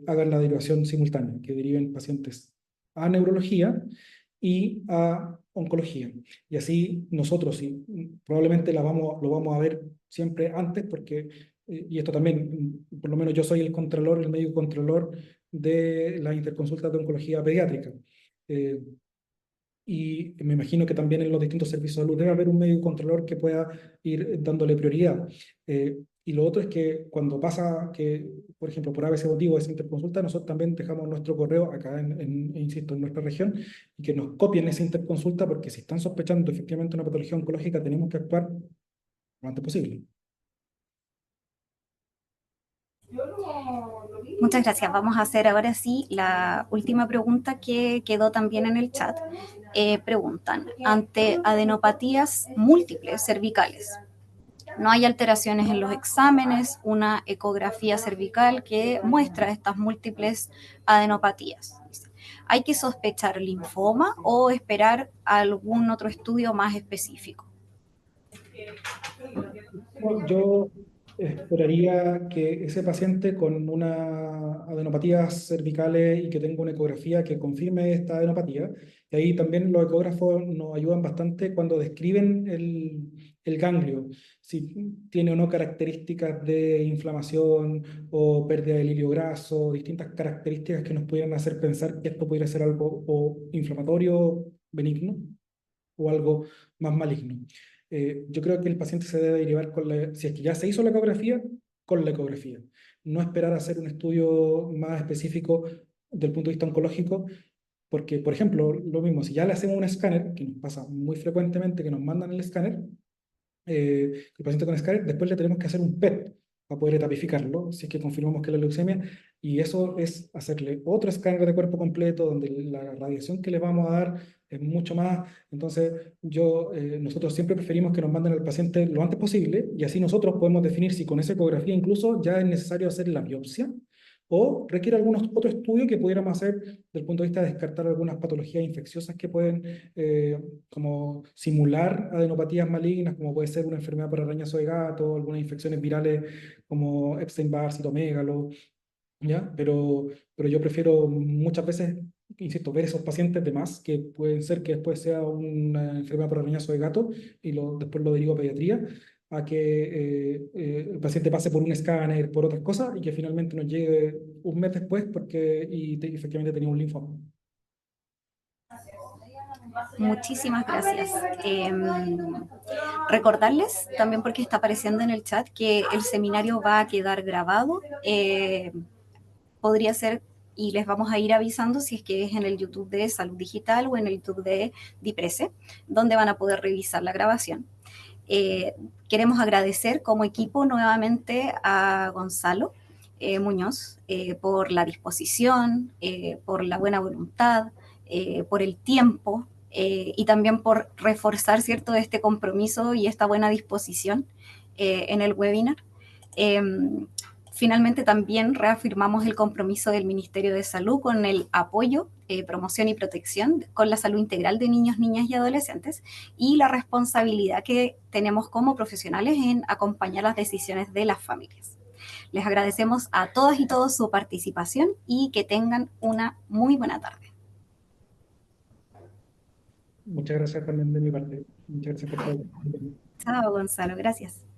hagan la derivación simultánea, que deriven pacientes a neurología y a oncología. Y así nosotros, sí, probablemente lo vamos a ver siempre antes, porque, y esto también, por lo menos yo soy el contralor, el médico contralor de las interconsultas de oncología pediátrica. Y me imagino que también en los distintos servicios de salud debe haber un médico controlador que pueda ir dándole prioridad. Y lo otro es que cuando pasa que, por ejemplo, por ese motivo esa interconsulta, nosotros también dejamos nuestro correo acá, insisto, en nuestra región, y que nos copien esa interconsulta, porque si están sospechando efectivamente una patología oncológica, tenemos que actuar lo antes posible. Muchas gracias. Vamos a hacer ahora sí la última pregunta que quedó también en el chat. Preguntan, ante adenopatías múltiples cervicales, no hay alteraciones en los exámenes, una ecografía cervical que muestra estas múltiples adenopatías. ¿Hay que sospechar linfoma o esperar algún otro estudio más específico? No, yo esperaría que ese paciente con una adenopatías cervicales y que tenga una ecografía que confirme esta adenopatía, y ahí también los ecógrafos nos ayudan bastante cuando describen el ganglio, si tiene o no características de inflamación o pérdida del hilio graso, distintas características que nos pudieran hacer pensar que esto pudiera ser algo o inflamatorio benigno o algo más maligno. Yo creo que el paciente se debe derivar si es que ya se hizo la ecografía, con la ecografía. No esperar a hacer un estudio más específico del punto de vista oncológico, porque, por ejemplo, lo mismo, si ya le hacemos un escáner, que nos pasa muy frecuentemente que nos mandan el escáner, el paciente con escáner, después le tenemos que hacer un PET para poder etapificarlo, si es que confirmamos que es la leucemia, y eso es hacerle otro escáner de cuerpo completo, donde la radiación que le vamos a dar es mucho más. Entonces, nosotros siempre preferimos que nos manden al paciente lo antes posible, y así nosotros podemos definir si con esa ecografía incluso ya es necesario hacer la biopsia, o requiere algún otro estudio que pudiéramos hacer desde el punto de vista de descartar algunas patologías infecciosas que pueden como simular adenopatías malignas, como puede ser una enfermedad por arañazo de gato, algunas infecciones virales como Epstein-Barr, citomégalo, ¿ya? Pero yo prefiero muchas veces, insisto, ver esos pacientes de más, que pueden ser que después sea una enfermedad por arañazo de gato y después lo derivo a pediatría, a que el paciente pase por un escáner, por otras cosas, y que finalmente nos llegue un mes después efectivamente tenía un linfoma. Muchísimas gracias. Recordarles también, porque está apareciendo en el chat, que el seminario va a quedar grabado. Podría ser, y les vamos a ir avisando si es que es en el YouTube de Salud Digital o en el YouTube de DIPRESE, donde van a poder revisar la grabación. Queremos agradecer como equipo nuevamente a Gonzalo Muñoz por la disposición, por la buena voluntad, por el tiempo y también por reforzar, ¿cierto?, este compromiso y esta buena disposición en el webinar. Finalmente, también reafirmamos el compromiso del Ministerio de Salud con el apoyo, promoción y protección con la salud integral de niños, niñas y adolescentes, y la responsabilidad que tenemos como profesionales en acompañar las decisiones de las familias. Les agradecemos a todas y todos su participación y que tengan una muy buena tarde. Muchas gracias también de mi parte. Muchas gracias por todo. Chao, Gonzalo. Gracias.